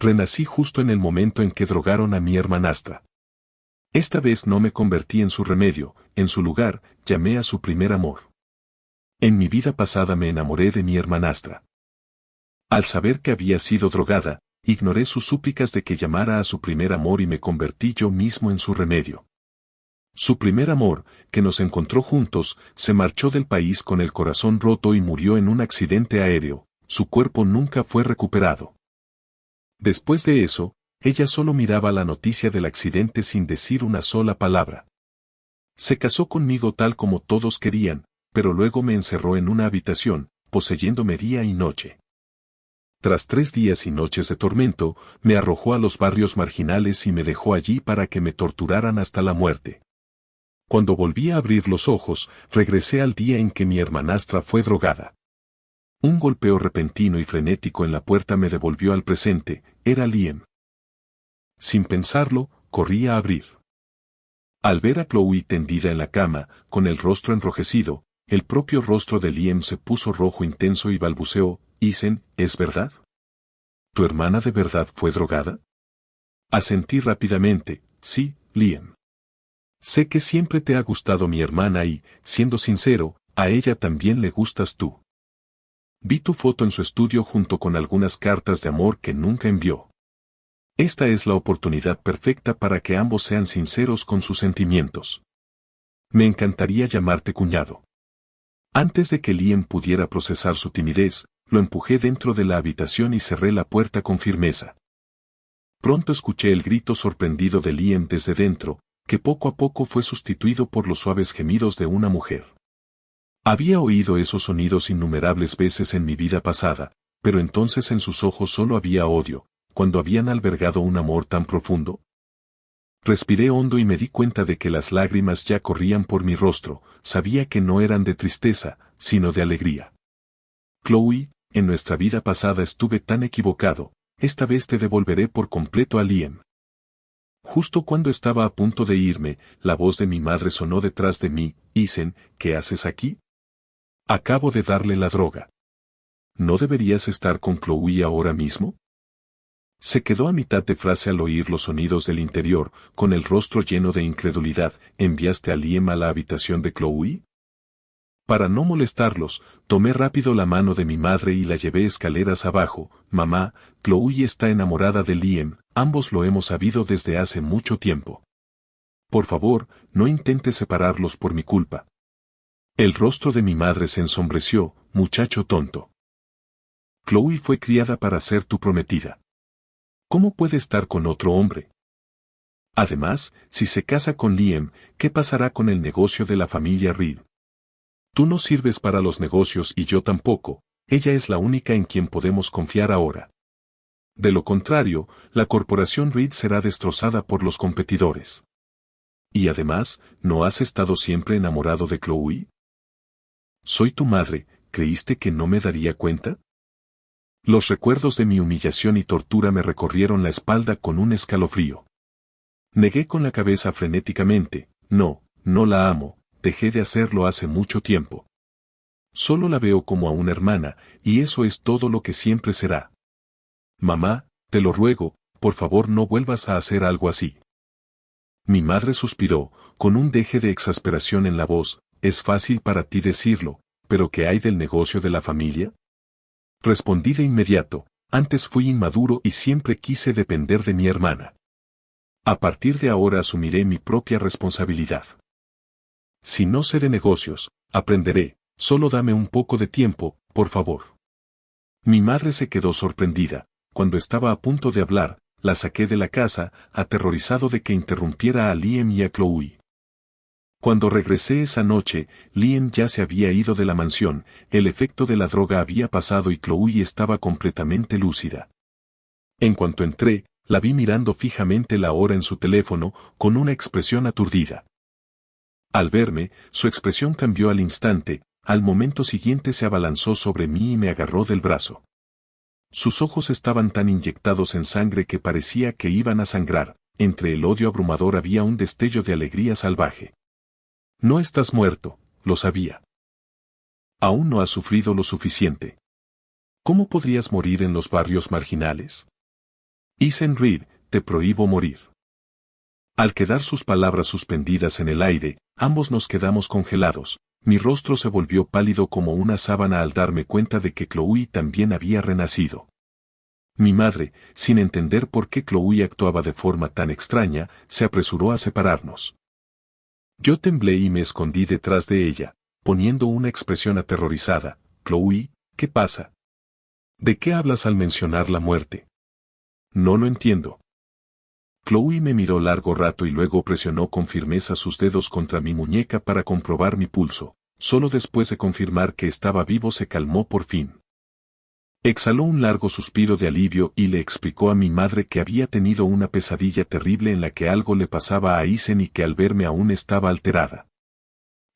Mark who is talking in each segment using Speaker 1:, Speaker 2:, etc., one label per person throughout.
Speaker 1: Renací justo en el momento en que drogaron a mi hermanastra. Esta vez no me convertí en su remedio, en su lugar, llamé a su primer amor. En mi vida pasada me enamoré de mi hermanastra. Al saber que había sido drogada, ignoré sus súplicas de que llamara a su primer amor y me convertí yo mismo en su remedio. Su primer amor, que nos encontró juntos, se marchó del país con el corazón roto y murió en un accidente aéreo. Su cuerpo nunca fue recuperado. Después de eso, ella solo miraba la noticia del accidente sin decir una sola palabra. Se casó conmigo tal como todos querían, pero luego me encerró en una habitación, poseyéndome día y noche. Tras 3 días y noches de tormento, me arrojó a los barrios marginales y me dejó allí para que me torturaran hasta la muerte. Cuando volví a abrir los ojos, regresé al día en que mi hermanastra fue drogada. Un golpeo repentino y frenético en la puerta me devolvió al presente, era Liam. Sin pensarlo, corrí a abrir. Al ver a Chloe tendida en la cama, con el rostro enrojecido, el propio rostro de Liam se puso rojo intenso y balbuceó, Isen, ¿es verdad? ¿Tu hermana de verdad fue drogada? Asentí rápidamente, sí, Liam. Sé que siempre te ha gustado mi hermana y, siendo sincero, a ella también le gustas tú. Vi tu foto en su estudio junto con algunas cartas de amor que nunca envió. Esta es la oportunidad perfecta para que ambos sean sinceros con sus sentimientos. Me encantaría llamarte cuñado. Antes de que Liam pudiera procesar su timidez, lo empujé dentro de la habitación y cerré la puerta con firmeza. Pronto escuché el grito sorprendido de Liam desde dentro, que poco a poco fue sustituido por los suaves gemidos de una mujer. Había oído esos sonidos innumerables veces en mi vida pasada, pero entonces en sus ojos solo había odio, cuando habían albergado un amor tan profundo. Respiré hondo y me di cuenta de que las lágrimas ya corrían por mi rostro, sabía que no eran de tristeza, sino de alegría. Chloe, en nuestra vida pasada estuve tan equivocado, esta vez te devolveré por completo a Liam. Justo cuando estaba a punto de irme, la voz de mi madre sonó detrás de mí, Isen, ¿qué haces aquí? Acabo de darle la droga. ¿No deberías estar con Chloe ahora mismo? Se quedó a mitad de frase al oír los sonidos del interior, con el rostro lleno de incredulidad. ¿Enviaste a Liam a la habitación de Chloe? Para no molestarlos, tomé rápido la mano de mi madre y la llevé escaleras abajo. Mamá, Chloe está enamorada de Liam, ambos lo hemos sabido desde hace mucho tiempo. Por favor, no intentes separarlos por mi culpa. El rostro de mi madre se ensombreció, muchacho tonto. Chloe fue criada para ser tu prometida. ¿Cómo puede estar con otro hombre? Además, si se casa con Liam, ¿qué pasará con el negocio de la familia Reed? Tú no sirves para los negocios y yo tampoco, ella es la única en quien podemos confiar ahora. De lo contrario, la corporación Reed será destrozada por los competidores. Y además, ¿no has estado siempre enamorado de Chloe? Soy tu madre, ¿creíste que no me daría cuenta? Los recuerdos de mi humillación y tortura me recorrieron la espalda con un escalofrío. Negué con la cabeza frenéticamente, no la amo, dejé de hacerlo hace mucho tiempo. Solo la veo como a una hermana, y eso es todo lo que siempre será. Mamá, te lo ruego, por favor no vuelvas a hacer algo así. Mi madre suspiró, con un deje de exasperación en la voz, es fácil para ti decirlo, pero ¿qué hay del negocio de la familia? Respondí de inmediato, antes fui inmaduro y siempre quise depender de mi hermana. A partir de ahora asumiré mi propia responsabilidad. Si no sé de negocios, aprenderé, solo dame un poco de tiempo, por favor. Mi madre se quedó sorprendida. Cuando estaba a punto de hablar, la saqué de la casa, aterrorizado de que interrumpiera a Liam y a Chloe. Cuando regresé esa noche, Liam ya se había ido de la mansión, el efecto de la droga había pasado y Chloe estaba completamente lúcida. En cuanto entré, la vi mirando fijamente la hora en su teléfono, con una expresión aturdida. Al verme, su expresión cambió al instante, al momento siguiente se abalanzó sobre mí y me agarró del brazo. Sus ojos estaban tan inyectados en sangre que parecía que iban a sangrar, entre el odio abrumador había un destello de alegría salvaje. No estás muerto, lo sabía. Aún no has sufrido lo suficiente. ¿Cómo podrías morir en los barrios marginales? Ethan Reed, te prohíbo morir. Al quedar sus palabras suspendidas en el aire, ambos nos quedamos congelados. Mi rostro se volvió pálido como una sábana al darme cuenta de que Chloe también había renacido. Mi madre, sin entender por qué Chloe actuaba de forma tan extraña, se apresuró a separarnos. Yo temblé y me escondí detrás de ella, poniendo una expresión aterrorizada. Chloe, ¿qué pasa? ¿De qué hablas al mencionar la muerte? No lo entiendo. Chloe me miró largo rato y luego presionó con firmeza sus dedos contra mi muñeca para comprobar mi pulso. Solo después de confirmar que estaba vivo se calmó por fin. Exhaló un largo suspiro de alivio y le explicó a mi madre que había tenido una pesadilla terrible en la que algo le pasaba a Ethan y que al verme aún estaba alterada.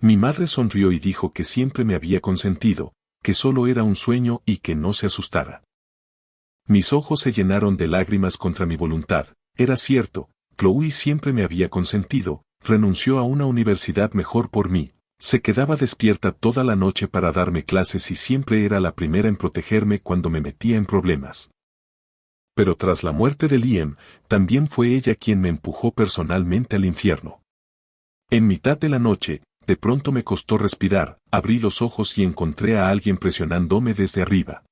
Speaker 1: Mi madre sonrió y dijo que siempre me había consentido, que solo era un sueño y que no se asustara. Mis ojos se llenaron de lágrimas contra mi voluntad. Era cierto, Chloe siempre me había consentido, renunció a una universidad mejor por mí, se quedaba despierta toda la noche para darme clases y siempre era la primera en protegerme cuando me metía en problemas. Pero tras la muerte de Liam, también fue ella quien me empujó personalmente al infierno. En mitad de la noche, de pronto me costó respirar, abrí los ojos y encontré a alguien presionándome desde arriba.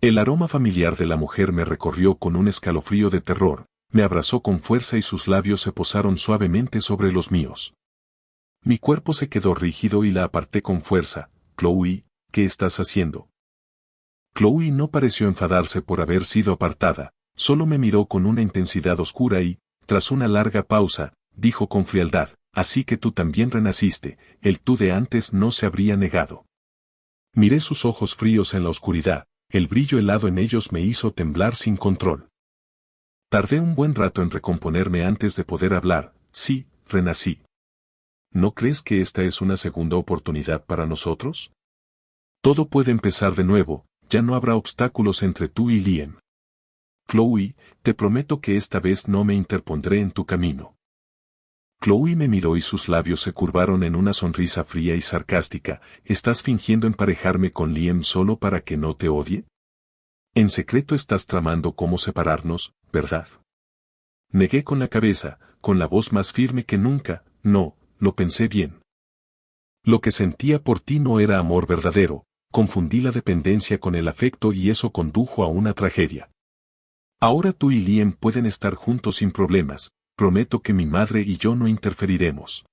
Speaker 1: El aroma familiar de la mujer me recorrió con un escalofrío de terror, me abrazó con fuerza y sus labios se posaron suavemente sobre los míos. Mi cuerpo se quedó rígido y la aparté con fuerza. Chloe, ¿qué estás haciendo? Chloe no pareció enfadarse por haber sido apartada, solo me miró con una intensidad oscura y, tras una larga pausa, dijo con frialdad, así que tú también renaciste, el tú de antes no se habría negado. Miré sus ojos fríos en la oscuridad, el brillo helado en ellos me hizo temblar sin control. Tardé un buen rato en recomponerme antes de poder hablar. Sí, renací. ¿No crees que esta es una segunda oportunidad para nosotros? Todo puede empezar de nuevo, ya no habrá obstáculos entre tú y Liam. Chloe, te prometo que esta vez no me interpondré en tu camino. Chloe me miró y sus labios se curvaron en una sonrisa fría y sarcástica. ¿Estás fingiendo emparejarme con Liam solo para que no te odie? En secreto estás tramando cómo separarnos, ¿verdad? Negué con la cabeza, con la voz más firme que nunca. No, lo pensé bien. Lo que sentía por ti no era amor verdadero, confundí la dependencia con el afecto y eso condujo a una tragedia. Ahora tú y Liam pueden estar juntos sin problemas, prometo que mi madre y yo no interferiremos.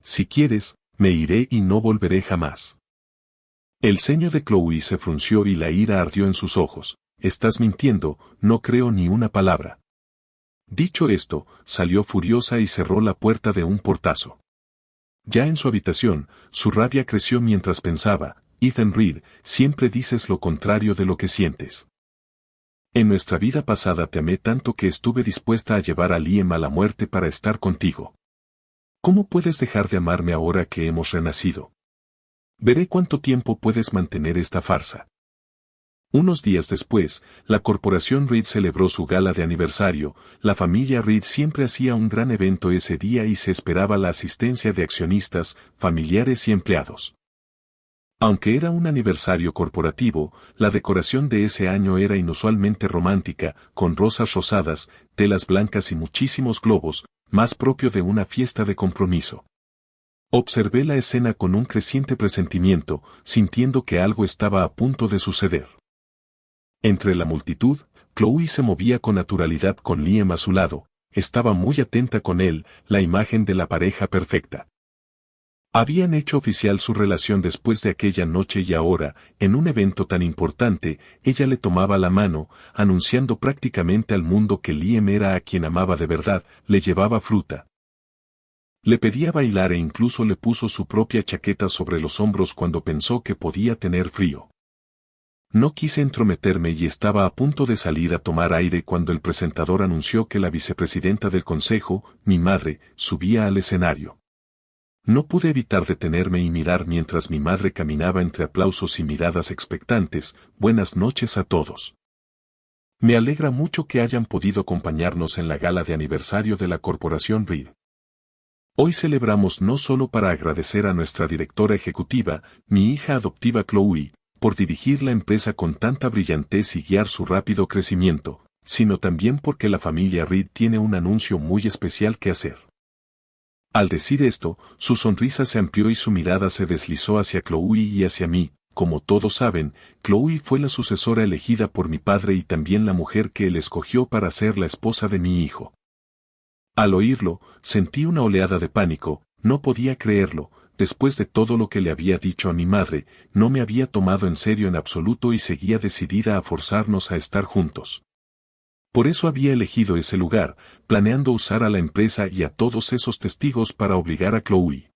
Speaker 1: Si quieres, me iré y no volveré jamás. El ceño de Chloe se frunció y la ira ardió en sus ojos. Estás mintiendo, no creo ni una palabra. Dicho esto, salió furiosa y cerró la puerta de un portazo. Ya en su habitación, su rabia creció mientras pensaba, Ethan Reed, siempre dices lo contrario de lo que sientes. En nuestra vida pasada te amé tanto que estuve dispuesta a llevar a Liam a la muerte para estar contigo. ¿Cómo puedes dejar de amarme ahora que hemos renacido? Veré cuánto tiempo puedes mantener esta farsa. Unos días después, la corporación Reed celebró su gala de aniversario. La familia Reed siempre hacía un gran evento ese día y se esperaba la asistencia de accionistas, familiares y empleados. Aunque era un aniversario corporativo, la decoración de ese año era inusualmente romántica, con rosas rosadas, telas blancas y muchísimos globos, más propio de una fiesta de compromiso. Observé la escena con un creciente presentimiento, sintiendo que algo estaba a punto de suceder. Entre la multitud, Chloe se movía con naturalidad con Liam a su lado, estaba muy atenta con él, la imagen de la pareja perfecta. Habían hecho oficial su relación después de aquella noche y ahora, en un evento tan importante, ella le tomaba la mano, anunciando prácticamente al mundo que Liam era a quien amaba de verdad, le llevaba fruta. Le pedía bailar e incluso le puso su propia chaqueta sobre los hombros cuando pensó que podía tener frío. No quise entrometerme y estaba a punto de salir a tomar aire cuando el presentador anunció que la vicepresidenta del consejo, mi madre, subía al escenario. No pude evitar detenerme y mirar mientras mi madre caminaba entre aplausos y miradas expectantes. Buenas noches a todos. Me alegra mucho que hayan podido acompañarnos en la gala de aniversario de la Corporación Reed. Hoy celebramos no solo para agradecer a nuestra directora ejecutiva, mi hija adoptiva Chloe, por dirigir la empresa con tanta brillantez y guiar su rápido crecimiento, sino también porque la familia Reed tiene un anuncio muy especial que hacer. Al decir esto, su sonrisa se amplió y su mirada se deslizó hacia Chloe y hacia mí. Como todos saben, Chloe fue la sucesora elegida por mi padre y también la mujer que él escogió para ser la esposa de mi hijo. Al oírlo, sentí una oleada de pánico, no podía creerlo. Después de todo lo que le había dicho a mi madre, no me había tomado en serio en absoluto y seguía decidida a forzarnos a estar juntos. Por eso había elegido ese lugar, planeando usar a la empresa y a todos esos testigos para obligar a Chloe.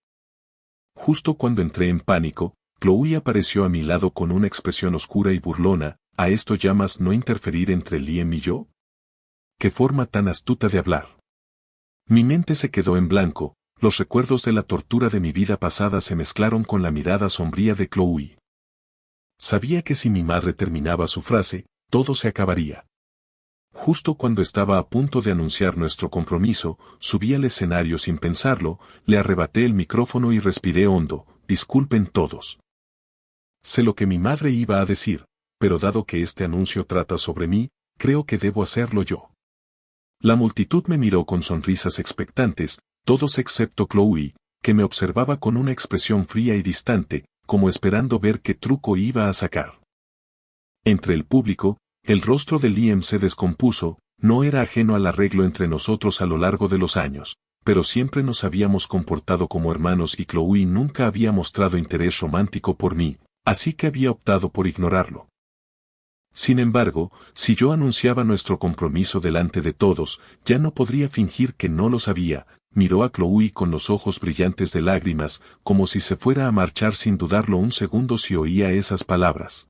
Speaker 1: Justo cuando entré en pánico, Chloe apareció a mi lado con una expresión oscura y burlona. ¿A esto llamas no interferir entre Liam y yo? ¡Qué forma tan astuta de hablar! Mi mente se quedó en blanco. Los recuerdos de la tortura de mi vida pasada se mezclaron con la mirada sombría de Chloe. Sabía que si mi madre terminaba su frase, todo se acabaría. Justo cuando estaba a punto de anunciar nuestro compromiso, subí al escenario sin pensarlo, le arrebaté el micrófono y respiré hondo. Disculpen todos. Sé lo que mi madre iba a decir, pero dado que este anuncio trata sobre mí, creo que debo hacerlo yo. La multitud me miró con sonrisas expectantes, todos excepto Chloe, que me observaba con una expresión fría y distante, como esperando ver qué truco iba a sacar. Entre el público, el rostro de Liam se descompuso. No era ajeno al arreglo entre nosotros a lo largo de los años, pero siempre nos habíamos comportado como hermanos y Chloe nunca había mostrado interés romántico por mí, así que había optado por ignorarlo. Sin embargo, si yo anunciaba nuestro compromiso delante de todos, ya no podría fingir que no lo sabía. Miró a Chloe con los ojos brillantes de lágrimas, como si se fuera a marchar sin dudarlo un segundo si oía esas palabras.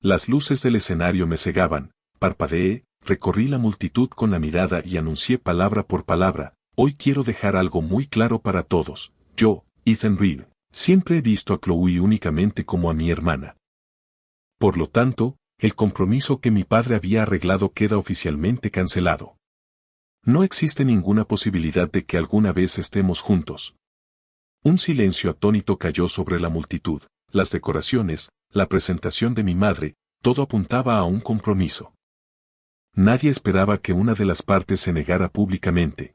Speaker 1: Las luces del escenario me cegaban, parpadeé, recorrí la multitud con la mirada y anuncié palabra por palabra. Hoy quiero dejar algo muy claro para todos. Yo, Ethan Reed, siempre he visto a Chloe únicamente como a mi hermana. Por lo tanto, el compromiso que mi padre había arreglado queda oficialmente cancelado. No existe ninguna posibilidad de que alguna vez estemos juntos. Un silencio atónito cayó sobre la multitud. Las decoraciones, la presentación de mi madre, todo apuntaba a un compromiso. Nadie esperaba que una de las partes se negara públicamente.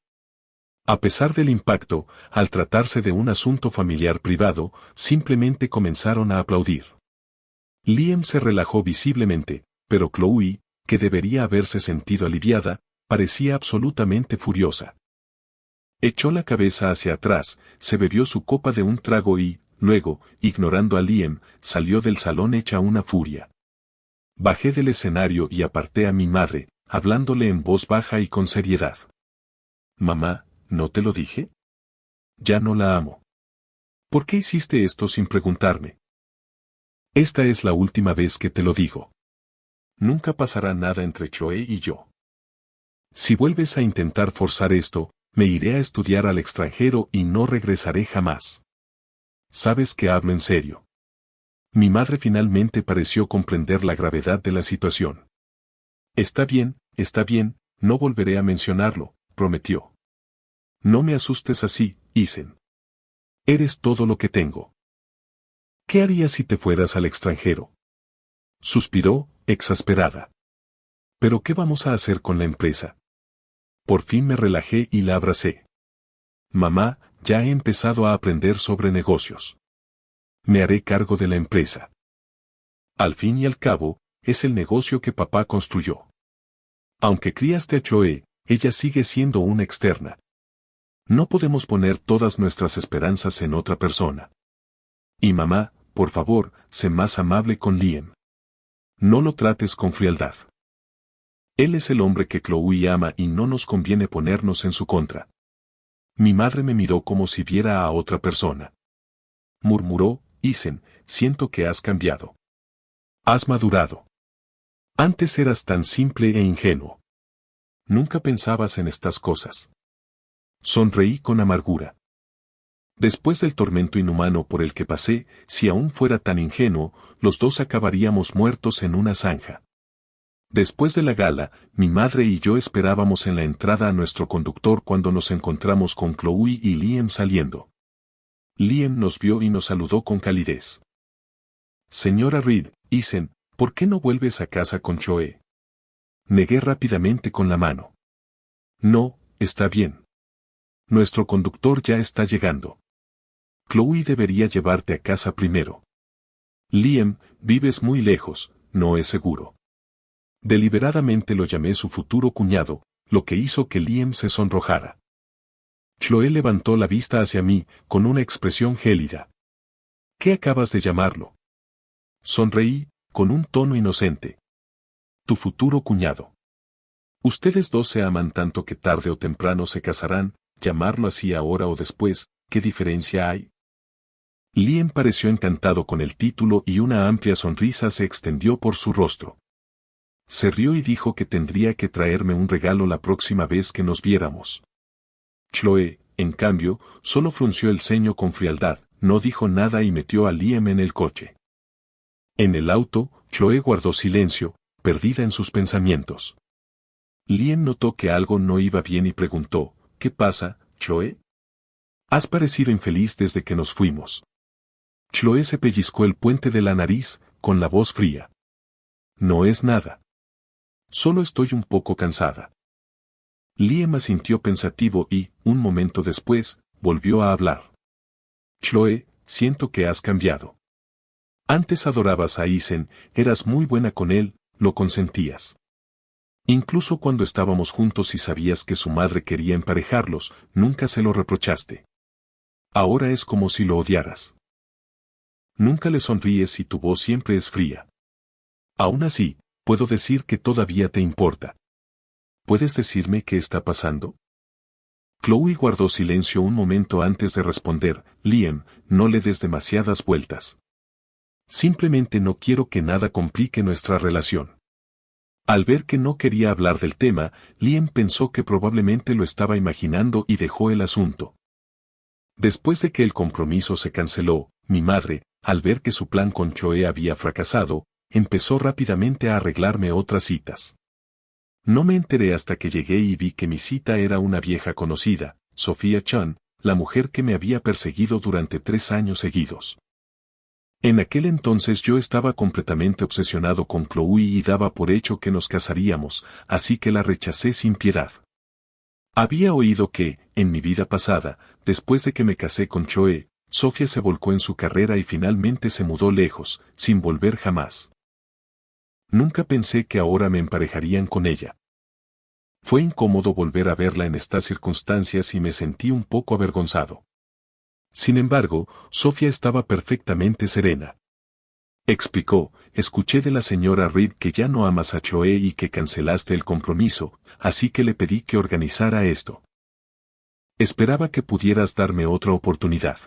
Speaker 1: A pesar del impacto, al tratarse de un asunto familiar privado, simplemente comenzaron a aplaudir. Liam se relajó visiblemente, pero Chloe, que debería haberse sentido aliviada, parecía absolutamente furiosa. Echó la cabeza hacia atrás, se bebió su copa de un trago y, luego, ignorando a Liam, salió del salón hecha una furia. Bajé del escenario y aparté a mi madre, hablándole en voz baja y con seriedad. Mamá, ¿no te lo dije? Ya no la amo. ¿Por qué hiciste esto sin preguntarme? Esta es la última vez que te lo digo. Nunca pasará nada entre Chloe y yo. Si vuelves a intentar forzar esto, me iré a estudiar al extranjero y no regresaré jamás. Sabes que hablo en serio. Mi madre finalmente pareció comprender la gravedad de la situación. Está bien, no volveré a mencionarlo, prometió. No me asustes así, Ethan. Eres todo lo que tengo. ¿Qué harías si te fueras al extranjero? Suspiró, exasperada. ¿Pero qué vamos a hacer con la empresa? Por fin me relajé y la abracé. Mamá, ya he empezado a aprender sobre negocios. Me haré cargo de la empresa. Al fin y al cabo, es el negocio que papá construyó. Aunque criaste a Chloe, ella sigue siendo una externa. No podemos poner todas nuestras esperanzas en otra persona. Y mamá, por favor, sé más amable con Liam. No lo trates con frialdad. Él es el hombre que Chloe ama y no nos conviene ponernos en su contra. Mi madre me miró como si viera a otra persona. Murmuró, Ethan, siento que has cambiado. Has madurado. Antes eras tan simple e ingenuo. Nunca pensabas en estas cosas. Sonreí con amargura. Después del tormento inhumano por el que pasé, si aún fuera tan ingenuo, los dos acabaríamos muertos en una zanja. Después de la gala, mi madre y yo esperábamos en la entrada a nuestro conductor cuando nos encontramos con Chloe y Liam saliendo. Liam nos vio y nos saludó con calidez. Señora Reed, Ethan, ¿por qué no vuelves a casa con Chloe? Negué rápidamente con la mano. No, está bien. Nuestro conductor ya está llegando. Chloe debería llevarte a casa primero. Liam, vives muy lejos, no es seguro. Deliberadamente lo llamé su futuro cuñado, lo que hizo que Liam se sonrojara. Chloe levantó la vista hacia mí, con una expresión gélida. ¿Qué acabas de llamarlo? Sonreí, con un tono inocente. Tu futuro cuñado. Ustedes dos se aman tanto que tarde o temprano se casarán, llamarlo así ahora o después, ¿qué diferencia hay? Liam pareció encantado con el título y una amplia sonrisa se extendió por su rostro. Se rió y dijo que tendría que traerme un regalo la próxima vez que nos viéramos. Chloe, en cambio, solo frunció el ceño con frialdad, no dijo nada y metió a Liam en el coche. En el auto, Chloe guardó silencio, perdida en sus pensamientos. Liam notó que algo no iba bien y preguntó, ¿qué pasa, Chloe? Has parecido infeliz desde que nos fuimos. Chloe se pellizcó el puente de la nariz, con la voz fría. No es nada. Solo estoy un poco cansada. Liam asintió pensativo y, un momento después, volvió a hablar. Chloe, siento que has cambiado. Antes adorabas a Isen, eras muy buena con él, lo consentías. Incluso cuando estábamos juntos y sabías que su madre quería emparejarlos, nunca se lo reprochaste. Ahora es como si lo odiaras. Nunca le sonríes y tu voz siempre es fría. Aún así, puedo decir que todavía te importa. ¿Puedes decirme qué está pasando? Chloe guardó silencio un momento antes de responder, Liam, no le des demasiadas vueltas. Simplemente no quiero que nada complique nuestra relación. Al ver que no quería hablar del tema, Liam pensó que probablemente lo estaba imaginando y dejó el asunto. Después de que el compromiso se canceló, mi madre, al ver que su plan con Chloe había fracasado, empezó rápidamente a arreglarme otras citas. No me enteré hasta que llegué y vi que mi cita era una vieja conocida, Sofía Chan, la mujer que me había perseguido durante 3 años seguidos. En aquel entonces yo estaba completamente obsesionado con Chloe y daba por hecho que nos casaríamos, así que la rechacé sin piedad. Había oído que, en mi vida pasada, después de que me casé con Chloe, Sofía se volcó en su carrera y finalmente se mudó lejos, sin volver jamás. Nunca pensé que ahora me emparejarían con ella. Fue incómodo volver a verla en estas circunstancias y me sentí un poco avergonzado. Sin embargo, Sofía estaba perfectamente serena. Explicó, escuché de la señora Reed que ya no amas a Chloe y que cancelaste el compromiso, así que le pedí que organizara esto. Esperaba que pudieras darme otra oportunidad.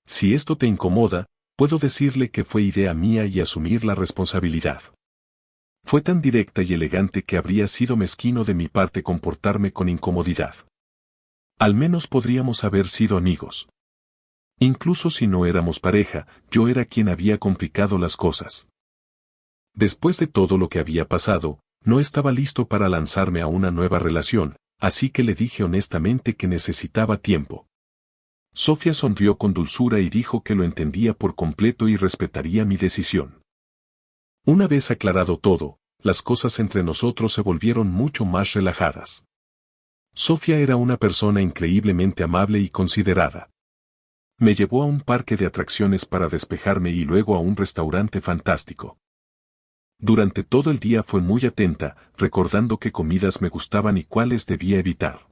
Speaker 1: Si esto te incomoda, puedo decirle que fue idea mía y asumir la responsabilidad. Fue tan directa y elegante que habría sido mezquino de mi parte comportarme con incomodidad. Al menos podríamos haber sido amigos. Incluso si no éramos pareja, yo era quien había complicado las cosas. Después de todo lo que había pasado, no estaba listo para lanzarme a una nueva relación, así que le dije honestamente que necesitaba tiempo. Sofía sonrió con dulzura y dijo que lo entendía por completo y respetaría mi decisión. Una vez aclarado todo, las cosas entre nosotros se volvieron mucho más relajadas. Sofía era una persona increíblemente amable y considerada. Me llevó a un parque de atracciones para despejarme y luego a un restaurante fantástico. Durante todo el día fue muy atenta, recordando qué comidas me gustaban y cuáles debía evitar.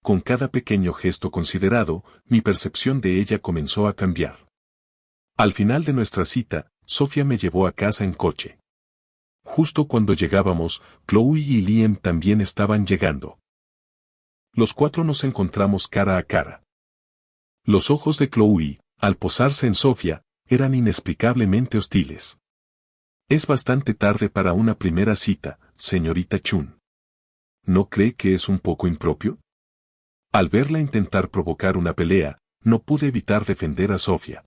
Speaker 1: Con cada pequeño gesto considerado, mi percepción de ella comenzó a cambiar. Al final de nuestra cita, Sofía me llevó a casa en coche. Justo cuando llegábamos, Chloe y Liam también estaban llegando. Los 4 nos encontramos cara a cara. Los ojos de Chloe, al posarse en Sofía, eran inexplicablemente hostiles. Es bastante tarde para una primera cita, señorita Chun. ¿No cree que es un poco impropio? Al verla intentar provocar una pelea, no pude evitar defender a Sofía.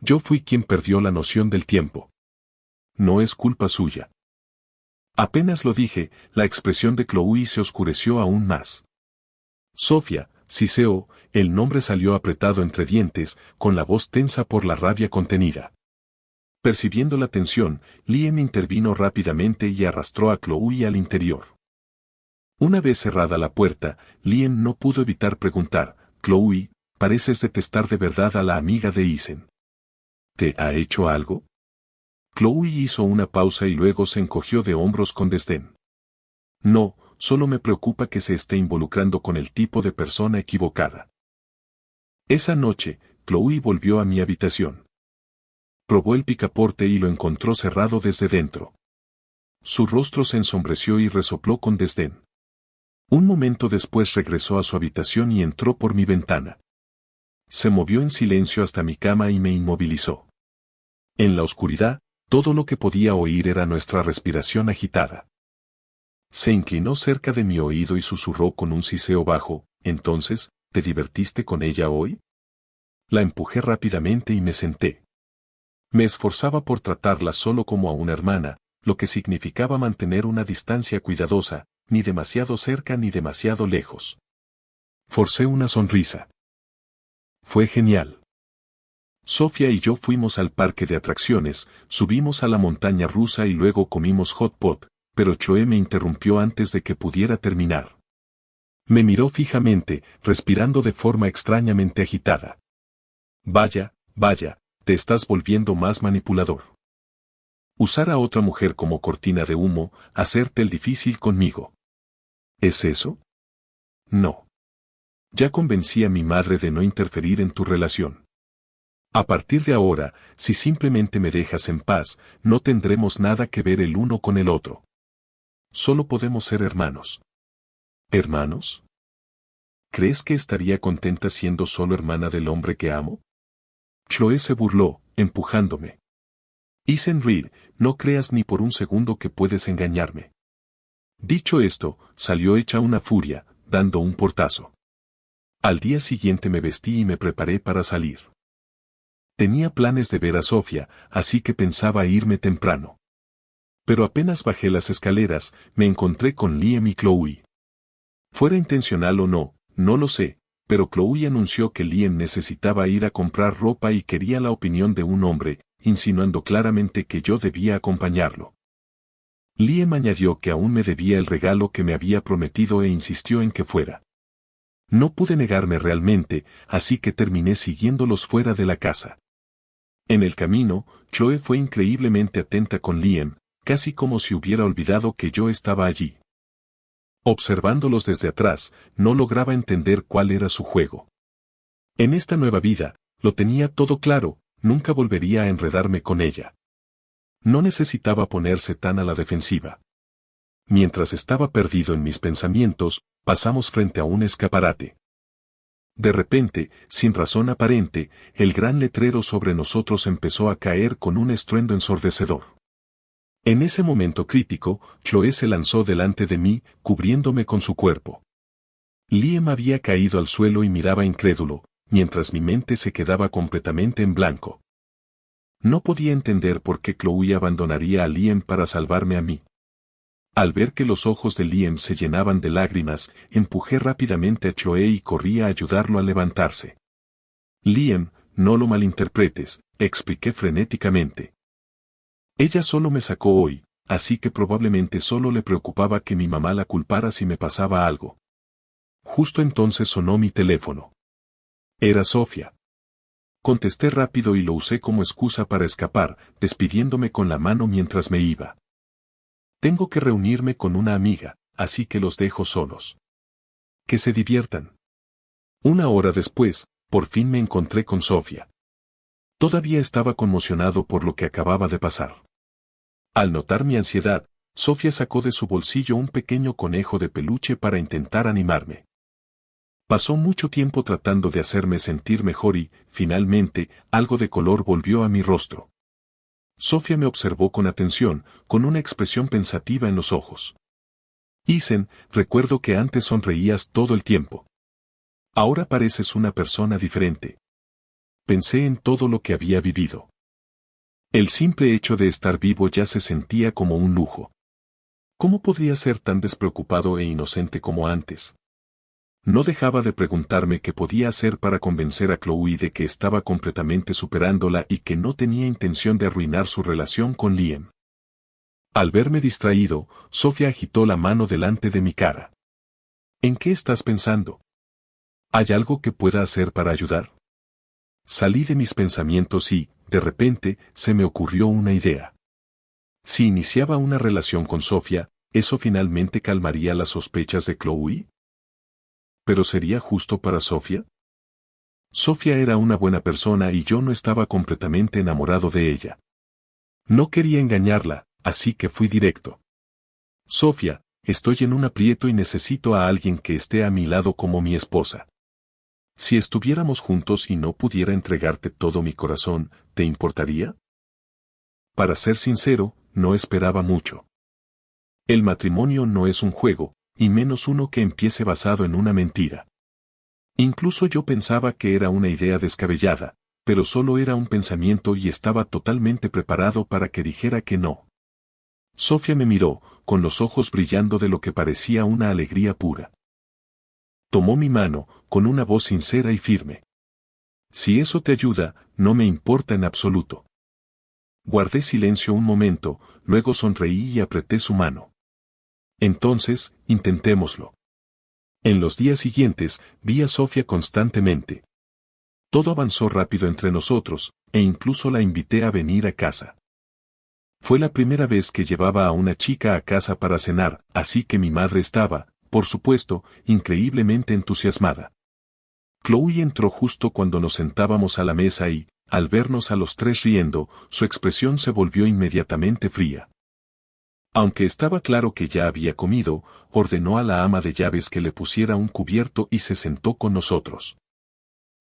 Speaker 1: Yo fui quien perdió la noción del tiempo. No es culpa suya. Apenas lo dije, la expresión de Chloe se oscureció aún más. Sofía, siseó, el nombre salió apretado entre dientes, con la voz tensa por la rabia contenida. Percibiendo la tensión, Liam intervino rápidamente y arrastró a Chloe al interior. Una vez cerrada la puerta, Liam no pudo evitar preguntar: «Chloe, pareces detestar de verdad a la amiga de Isen. ¿Te ha hecho algo?» Chloe hizo una pausa y luego se encogió de hombros con desdén. «No, solo me preocupa que se esté involucrando con el tipo de persona equivocada». Esa noche, Chloe volvió a mi habitación. Probó el picaporte y lo encontró cerrado desde dentro. Su rostro se ensombreció y resopló con desdén. Un momento después regresó a su habitación y entró por mi ventana. Se movió en silencio hasta mi cama y me inmovilizó. En la oscuridad, todo lo que podía oír era nuestra respiración agitada. Se inclinó cerca de mi oído y susurró con un siseo bajo: «Entonces, ¿te divertiste con ella hoy?» La empujé rápidamente y me senté. Me esforzaba por tratarla solo como a una hermana, lo que significaba mantener una distancia cuidadosa, ni demasiado cerca ni demasiado lejos. Forcé una sonrisa. Fue genial. Sofía y yo fuimos al parque de atracciones, subimos a la montaña rusa y luego comimos hot pot, pero Chloe me interrumpió antes de que pudiera terminar. Me miró fijamente, respirando de forma extrañamente agitada. «Vaya, vaya, te estás volviendo más manipulador. Usar a otra mujer como cortina de humo, hacerte el difícil conmigo. ¿Es eso?» «No. Ya convencí a mi madre de no interferir en tu relación. A partir de ahora, si simplemente me dejas en paz, no tendremos nada que ver el uno con el otro. Solo podemos ser hermanos». «¿Hermanos? ¿Crees que estaría contenta siendo solo hermana del hombre que amo?» Chloe se burló, empujándome. «Isen Reed, no creas ni por un segundo que puedes engañarme». Dicho esto, salió hecha una furia, dando un portazo. Al día siguiente me vestí y me preparé para salir. Tenía planes de ver a Sofía, así que pensaba irme temprano. Pero apenas bajé las escaleras, me encontré con Liam y Chloe. Fuera intencional o no, no lo sé, pero Chloe anunció que Liam necesitaba ir a comprar ropa y quería la opinión de un hombre, insinuando claramente que yo debía acompañarlo. Liam añadió que aún me debía el regalo que me había prometido e insistió en que fuera. No pude negarme realmente, así que terminé siguiéndolos fuera de la casa. En el camino, Chloe fue increíblemente atenta con Liam, casi como si hubiera olvidado que yo estaba allí. Observándolos desde atrás, no lograba entender cuál era su juego. En esta nueva vida, lo tenía todo claro, nunca volvería a enredarme con ella. No necesitaba ponerse tan a la defensiva. Mientras estaba perdido en mis pensamientos, pasamos frente a un escaparate. De repente, sin razón aparente, el gran letrero sobre nosotros empezó a caer con un estruendo ensordecedor. En ese momento crítico, Chloe se lanzó delante de mí, cubriéndome con su cuerpo. Liam había caído al suelo y miraba incrédulo, mientras mi mente se quedaba completamente en blanco. No podía entender por qué Chloe abandonaría a Liam para salvarme a mí. Al ver que los ojos de Liam se llenaban de lágrimas, empujé rápidamente a Chloe y corrí a ayudarlo a levantarse. «Liam, no lo malinterpretes», expliqué frenéticamente. «Ella solo me sacó hoy, así que probablemente solo le preocupaba que mi mamá la culpara si me pasaba algo». Justo entonces sonó mi teléfono. Era Sofía. Contesté rápido y lo usé como excusa para escapar, despidiéndome con la mano mientras me iba. «Tengo que reunirme con una amiga, así que los dejo solos. Que se diviertan». Una hora después, por fin me encontré con Sofía. Todavía estaba conmocionado por lo que acababa de pasar. Al notar mi ansiedad, Sofía sacó de su bolsillo un pequeño conejo de peluche para intentar animarme. Pasó mucho tiempo tratando de hacerme sentir mejor y, finalmente, algo de color volvió a mi rostro. Sofía me observó con atención, con una expresión pensativa en los ojos. «Isen, recuerdo que antes sonreías todo el tiempo. Ahora pareces una persona diferente». Pensé en todo lo que había vivido. El simple hecho de estar vivo ya se sentía como un lujo. ¿Cómo podría ser tan despreocupado e inocente como antes? No dejaba de preguntarme qué podía hacer para convencer a Chloe de que estaba completamente superándola y que no tenía intención de arruinar su relación con Liam. Al verme distraído, Sofía agitó la mano delante de mi cara. ¿En qué estás pensando? ¿Hay algo que pueda hacer para ayudar? Salí de mis pensamientos y, de repente, se me ocurrió una idea. Si iniciaba una relación con Sofía, ¿eso finalmente calmaría las sospechas de Chloe? ¿Pero sería justo para Sofía? Sofía era una buena persona y yo no estaba completamente enamorado de ella. No quería engañarla, así que fui directo. Sofía, estoy en un aprieto y necesito a alguien que esté a mi lado como mi esposa. Si estuviéramos juntos y no pudiera entregarte todo mi corazón, ¿te importaría? Para ser sincero, no esperaba mucho. El matrimonio no es un juego, y menos uno que empiece basado en una mentira. Incluso yo pensaba que era una idea descabellada, pero solo era un pensamiento y estaba totalmente preparado para que dijera que no. Sofía me miró, con los ojos brillando de lo que parecía una alegría pura. Tomó mi mano, con una voz sincera y firme. Si eso te ayuda, no me importa en absoluto. Guardé silencio un momento, luego sonreí y apreté su mano. Entonces, intentémoslo. En los días siguientes, vi a Sofía constantemente. Todo avanzó rápido entre nosotros, e incluso la invité a venir a casa. Fue la primera vez que llevaba a una chica a casa para cenar, así que mi madre estaba, por supuesto, increíblemente entusiasmada. Chloe entró justo cuando nos sentábamos a la mesa y, al vernos a los tres riendo, su expresión se volvió inmediatamente fría. Aunque estaba claro que ya había comido, ordenó a la ama de llaves que le pusiera un cubierto y se sentó con nosotros.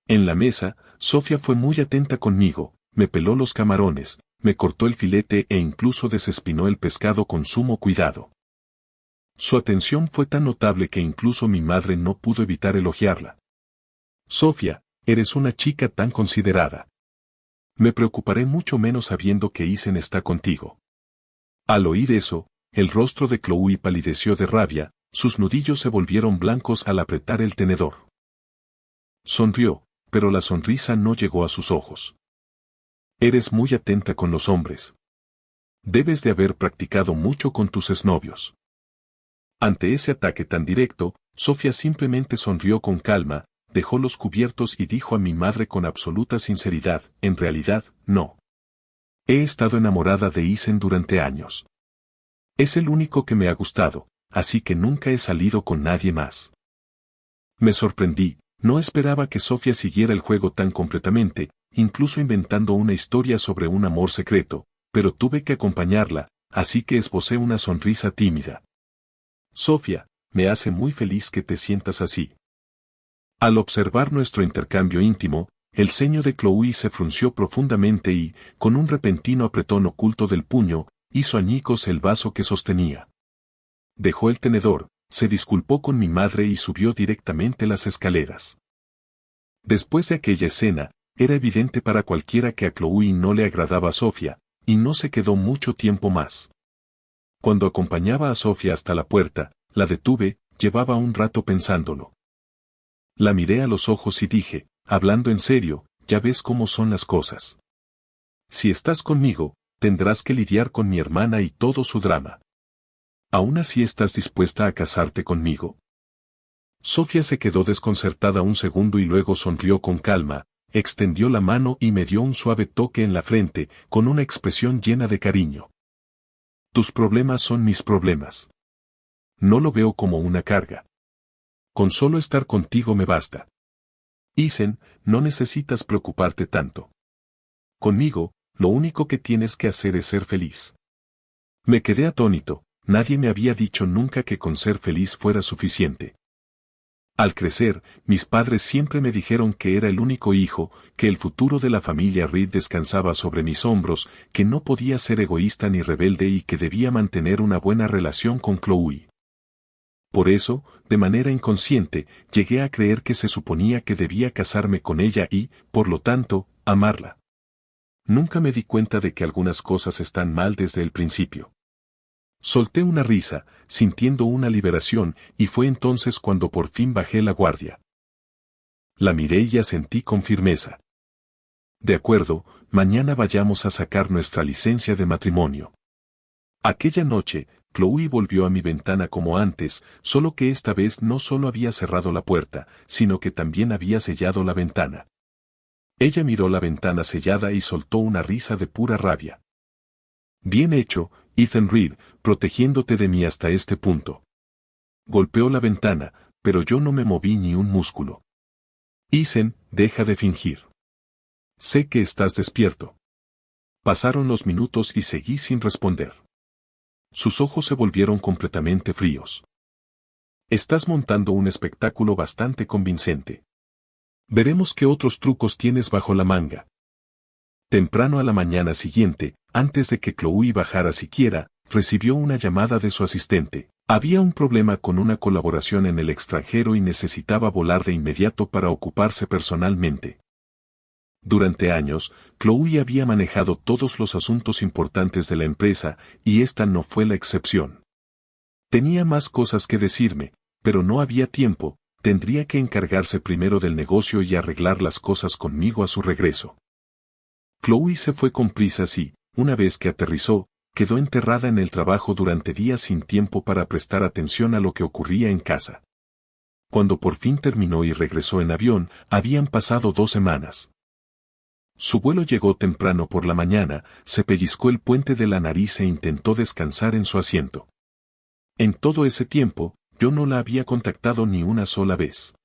Speaker 1: En la mesa, Sofía fue muy atenta conmigo, me peló los camarones, me cortó el filete e incluso desespinó el pescado con sumo cuidado. Su atención fue tan notable que incluso mi madre no pudo evitar elogiarla. Sofía, eres una chica tan considerada. Me preocuparé mucho menos sabiendo que Isen está contigo. Al oír eso, el rostro de Chloe palideció de rabia, sus nudillos se volvieron blancos al apretar el tenedor. Sonrió, pero la sonrisa no llegó a sus ojos. Eres muy atenta con los hombres. Debes de haber practicado mucho con tus exnovios. Ante ese ataque tan directo, Sofía simplemente sonrió con calma, dejó los cubiertos y dijo a mi madre con absoluta sinceridad, en realidad, no. He estado enamorada de Isen durante años. Es el único que me ha gustado, así que nunca he salido con nadie más. Me sorprendí, no esperaba que Sofía siguiera el juego tan completamente, incluso inventando una historia sobre un amor secreto, pero tuve que acompañarla, así que esbocé una sonrisa tímida. Sofía, me hace muy feliz que te sientas así. Al observar nuestro intercambio íntimo, el ceño de Chloe se frunció profundamente y, con un repentino apretón oculto del puño, hizo añicos el vaso que sostenía. Dejó el tenedor, se disculpó con mi madre y subió directamente las escaleras. Después de aquella escena, era evidente para cualquiera que a Chloe no le agradaba a Sofía, y no se quedó mucho tiempo más. Cuando acompañaba a Sofía hasta la puerta, la detuve, llevaba un rato pensándolo. La miré a los ojos y dije, hablando en serio, ya ves cómo son las cosas. Si estás conmigo, tendrás que lidiar con mi hermana y todo su drama. ¿Aún así estás dispuesta a casarte conmigo? Sofía se quedó desconcertada un segundo y luego sonrió con calma, extendió la mano y me dio un suave toque en la frente, con una expresión llena de cariño. Tus problemas son mis problemas. No lo veo como una carga. Con solo estar contigo me basta. Isen, no necesitas preocuparte tanto. Conmigo, lo único que tienes que hacer es ser feliz. Me quedé atónito, nadie me había dicho nunca que con ser feliz fuera suficiente. Al crecer, mis padres siempre me dijeron que era el único hijo, que el futuro de la familia Reed descansaba sobre mis hombros, que no podía ser egoísta ni rebelde y que debía mantener una buena relación con Chloe. Por eso, de manera inconsciente, llegué a creer que se suponía que debía casarme con ella y, por lo tanto, amarla. Nunca me di cuenta de que algunas cosas están mal desde el principio. Solté una risa, sintiendo una liberación, y fue entonces cuando por fin bajé la guardia. La miré y asentí con firmeza. De acuerdo, mañana vayamos a sacar nuestra licencia de matrimonio. Aquella noche, Chloe volvió a mi ventana como antes, solo que esta vez no solo había cerrado la puerta, sino que también había sellado la ventana. Ella miró la ventana sellada y soltó una risa de pura rabia. Bien hecho, Ethan Reed, protegiéndote de mí hasta este punto. Golpeó la ventana, pero yo no me moví ni un músculo. Ethan, deja de fingir. Sé que estás despierto. Pasaron los minutos y seguí sin responder. Sus ojos se volvieron completamente fríos. Estás montando un espectáculo bastante convincente. Veremos qué otros trucos tienes bajo la manga. Temprano a la mañana siguiente, antes de que Chloe bajara siquiera, recibió una llamada de su asistente. Había un problema con una colaboración en el extranjero y necesitaba volar de inmediato para ocuparse personalmente. Durante años, Chloe había manejado todos los asuntos importantes de la empresa, y esta no fue la excepción. Tenía más cosas que decirme, pero no había tiempo, tendría que encargarse primero del negocio y arreglar las cosas conmigo a su regreso. Chloe se fue con prisas y, una vez que aterrizó, quedó enterrada en el trabajo durante días sin tiempo para prestar atención a lo que ocurría en casa. Cuando por fin terminó y regresó en avión, habían pasado 2 semanas. Su vuelo llegó temprano por la mañana, se pellizcó el puente de la nariz e intentó descansar en su asiento. En todo ese tiempo, yo no la había contactado ni una sola vez.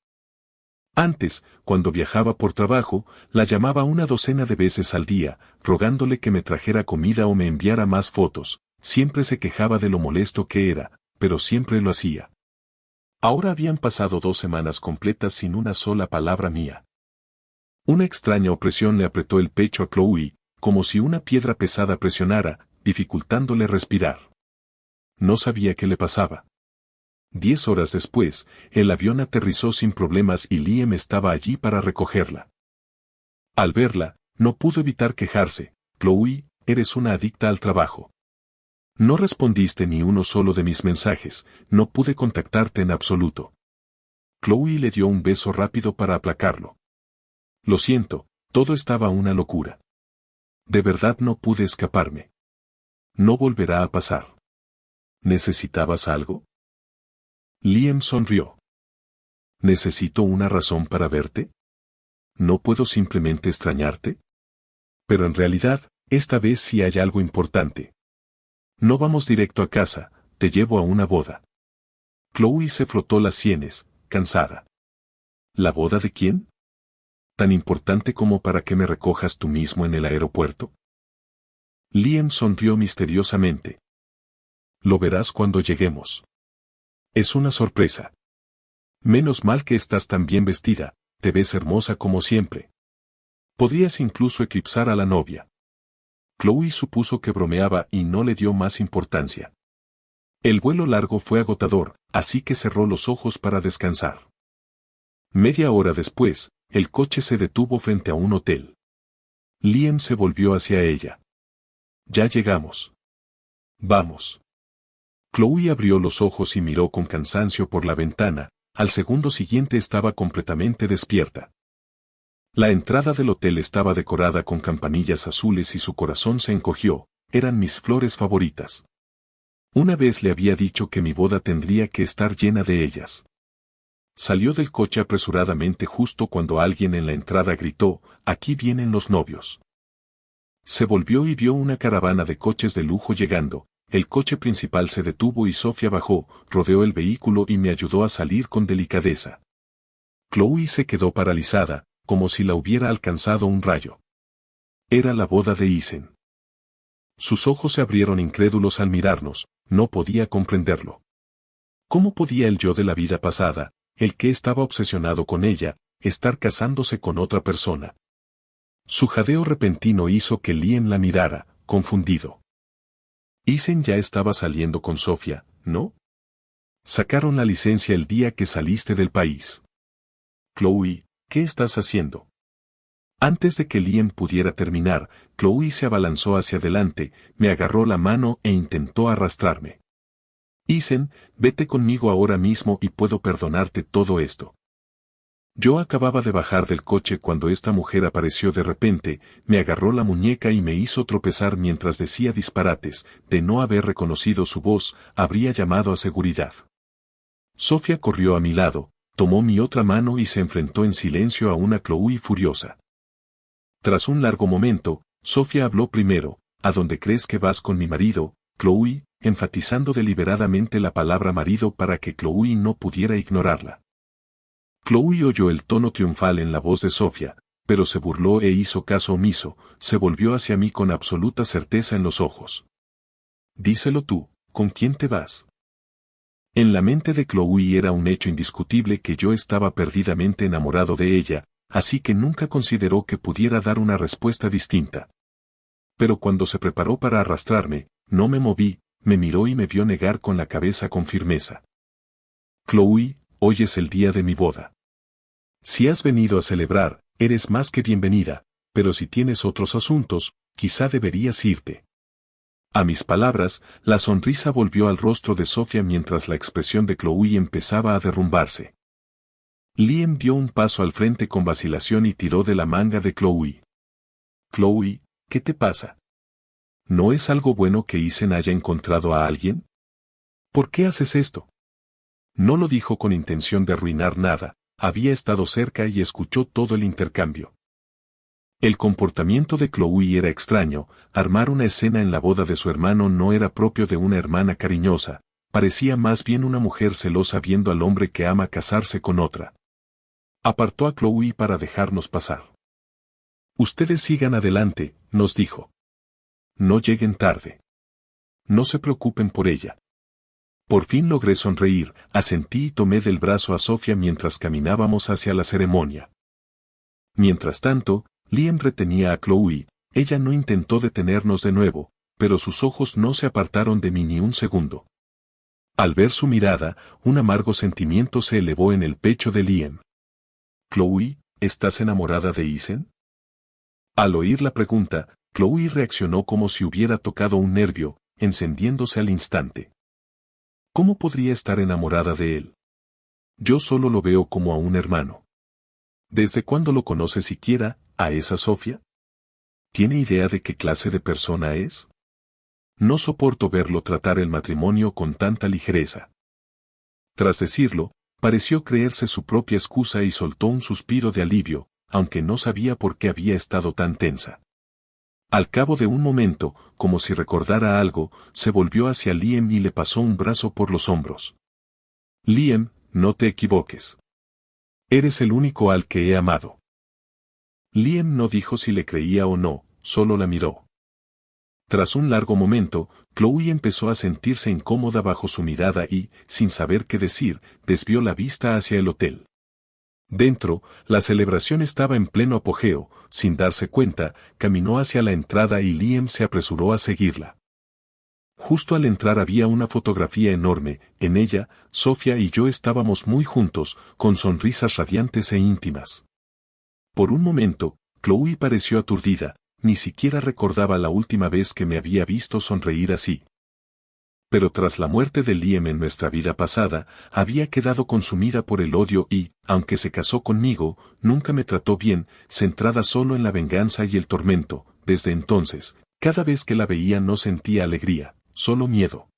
Speaker 1: Antes, cuando viajaba por trabajo, la llamaba una docena de veces al día, rogándole que me trajera comida o me enviara más fotos. Siempre se quejaba de lo molesto que era, pero siempre lo hacía. Ahora habían pasado 2 semanas completas sin una sola palabra mía. Una extraña opresión le apretó el pecho a Chloe, como si una piedra pesada presionara, dificultándole respirar. No sabía qué le pasaba. 10 horas después, el avión aterrizó sin problemas y Liam estaba allí para recogerla. Al verla, no pudo evitar quejarse. Chloe, eres una adicta al trabajo. No respondiste ni uno solo de mis mensajes, no pude contactarte en absoluto. Chloe le dio un beso rápido para aplacarlo. Lo siento, todo estaba una locura. De verdad no pude escaparme. No volverá a pasar. ¿Necesitabas algo? Liam sonrió. ¿Necesito una razón para verte? ¿No puedo simplemente extrañarte? Pero en realidad, esta vez sí hay algo importante. No vamos directo a casa, te llevo a una boda. Chloe se frotó las sienes, cansada. ¿La boda de quién? ¿Tan importante como para que me recojas tú mismo en el aeropuerto? Liam sonrió misteriosamente. Lo verás cuando lleguemos. Es una sorpresa. Menos mal que estás tan bien vestida, te ves hermosa como siempre. Podrías incluso eclipsar a la novia. Chloe supuso que bromeaba y no le dio más importancia. El vuelo largo fue agotador, así que cerró los ojos para descansar. Media hora después, el coche se detuvo frente a un hotel. Liam se volvió hacia ella. Ya llegamos. Vamos. Chloe abrió los ojos y miró con cansancio por la ventana, al segundo siguiente estaba completamente despierta. La entrada del hotel estaba decorada con campanillas azules y su corazón se encogió, eran mis flores favoritas. Una vez le había dicho que mi boda tendría que estar llena de ellas. Salió del coche apresuradamente justo cuando alguien en la entrada gritó, «Aquí vienen los novios». Se volvió y vio una caravana de coches de lujo llegando. El coche principal se detuvo y Sofía bajó, rodeó el vehículo y me ayudó a salir con delicadeza. Chloe se quedó paralizada, como si la hubiera alcanzado un rayo. Era la boda de Ethan. Sus ojos se abrieron incrédulos al mirarnos, no podía comprenderlo. ¿Cómo podía el yo de la vida pasada, el que estaba obsesionado con ella, estar casándose con otra persona? Su jadeo repentino hizo que Liam la mirara, confundido. Ethan ya estaba saliendo con Sofía, ¿no? Sacaron la licencia el día que saliste del país. Chloe, ¿qué estás haciendo? Antes de que Liam pudiera terminar, Chloe se abalanzó hacia adelante, me agarró la mano e intentó arrastrarme. Isen, vete conmigo ahora mismo y puedo perdonarte todo esto. Yo acababa de bajar del coche cuando esta mujer apareció de repente, me agarró la muñeca y me hizo tropezar mientras decía disparates. De no haber reconocido su voz, habría llamado a seguridad. Sofía corrió a mi lado, tomó mi otra mano y se enfrentó en silencio a una Chloe furiosa. Tras un largo momento, Sofía habló primero. ¿A dónde crees que vas con mi marido, Chloe?, enfatizando deliberadamente la palabra marido para que Chloe no pudiera ignorarla. Chloe oyó el tono triunfal en la voz de Sofía, pero se burló e hizo caso omiso, se volvió hacia mí con absoluta certeza en los ojos. Díselo tú, ¿con quién te vas? En la mente de Chloe era un hecho indiscutible que yo estaba perdidamente enamorado de ella, así que nunca consideró que pudiera dar una respuesta distinta. Pero cuando se preparó para arrastrarme, no me moví, me miró y me vio negar con la cabeza con firmeza. Chloe, hoy es el día de mi boda. Si has venido a celebrar, eres más que bienvenida, pero si tienes otros asuntos, quizá deberías irte. A mis palabras, la sonrisa volvió al rostro de Sofía mientras la expresión de Chloe empezaba a derrumbarse. Liam dio un paso al frente con vacilación y tiró de la manga de Chloe. Chloe, ¿qué te pasa? ¿No es algo bueno que Isen haya encontrado a alguien? ¿Por qué haces esto? No lo dijo con intención de arruinar nada. Había estado cerca y escuchó todo el intercambio. El comportamiento de Chloe era extraño, armar una escena en la boda de su hermano no era propio de una hermana cariñosa, parecía más bien una mujer celosa viendo al hombre que ama casarse con otra. Apartó a Chloe para dejarnos pasar. Ustedes sigan adelante, nos dijo. No lleguen tarde. No se preocupen por ella. Por fin logré sonreír, asentí y tomé del brazo a Sofía mientras caminábamos hacia la ceremonia. Mientras tanto, Liam retenía a Chloe, ella no intentó detenernos de nuevo, pero sus ojos no se apartaron de mí ni un segundo. Al ver su mirada, un amargo sentimiento se elevó en el pecho de Liam. Chloe, ¿estás enamorada de Isen? Al oír la pregunta, Chloe reaccionó como si hubiera tocado un nervio, encendiéndose al instante. ¿Cómo podría estar enamorada de él? Yo solo lo veo como a un hermano. ¿Desde cuándo lo conoce siquiera, a esa Sofía? ¿Tiene idea de qué clase de persona es? No soporto verlo tratar el matrimonio con tanta ligereza. Tras decirlo, pareció creerse su propia excusa y soltó un suspiro de alivio, aunque no sabía por qué había estado tan tensa. Al cabo de un momento, como si recordara algo, se volvió hacia Liam y le pasó un brazo por los hombros. Liam, no te equivoques. Eres el único al que he amado. Liam no dijo si le creía o no, solo la miró. Tras un largo momento, Chloe empezó a sentirse incómoda bajo su mirada y, sin saber qué decir, desvió la vista hacia el hotel. Dentro, la celebración estaba en pleno apogeo, sin darse cuenta, caminó hacia la entrada y Liam se apresuró a seguirla. Justo al entrar había una fotografía enorme, en ella, Sofía y yo estábamos muy juntos, con sonrisas radiantes e íntimas. Por un momento, Chloe pareció aturdida, ni siquiera recordaba la última vez que me había visto sonreír así. Pero tras la muerte de Liam en nuestra vida pasada, había quedado consumida por el odio y, aunque se casó conmigo, nunca me trató bien, centrada solo en la venganza y el tormento. Desde entonces, cada vez que la veía no sentía alegría, solo miedo.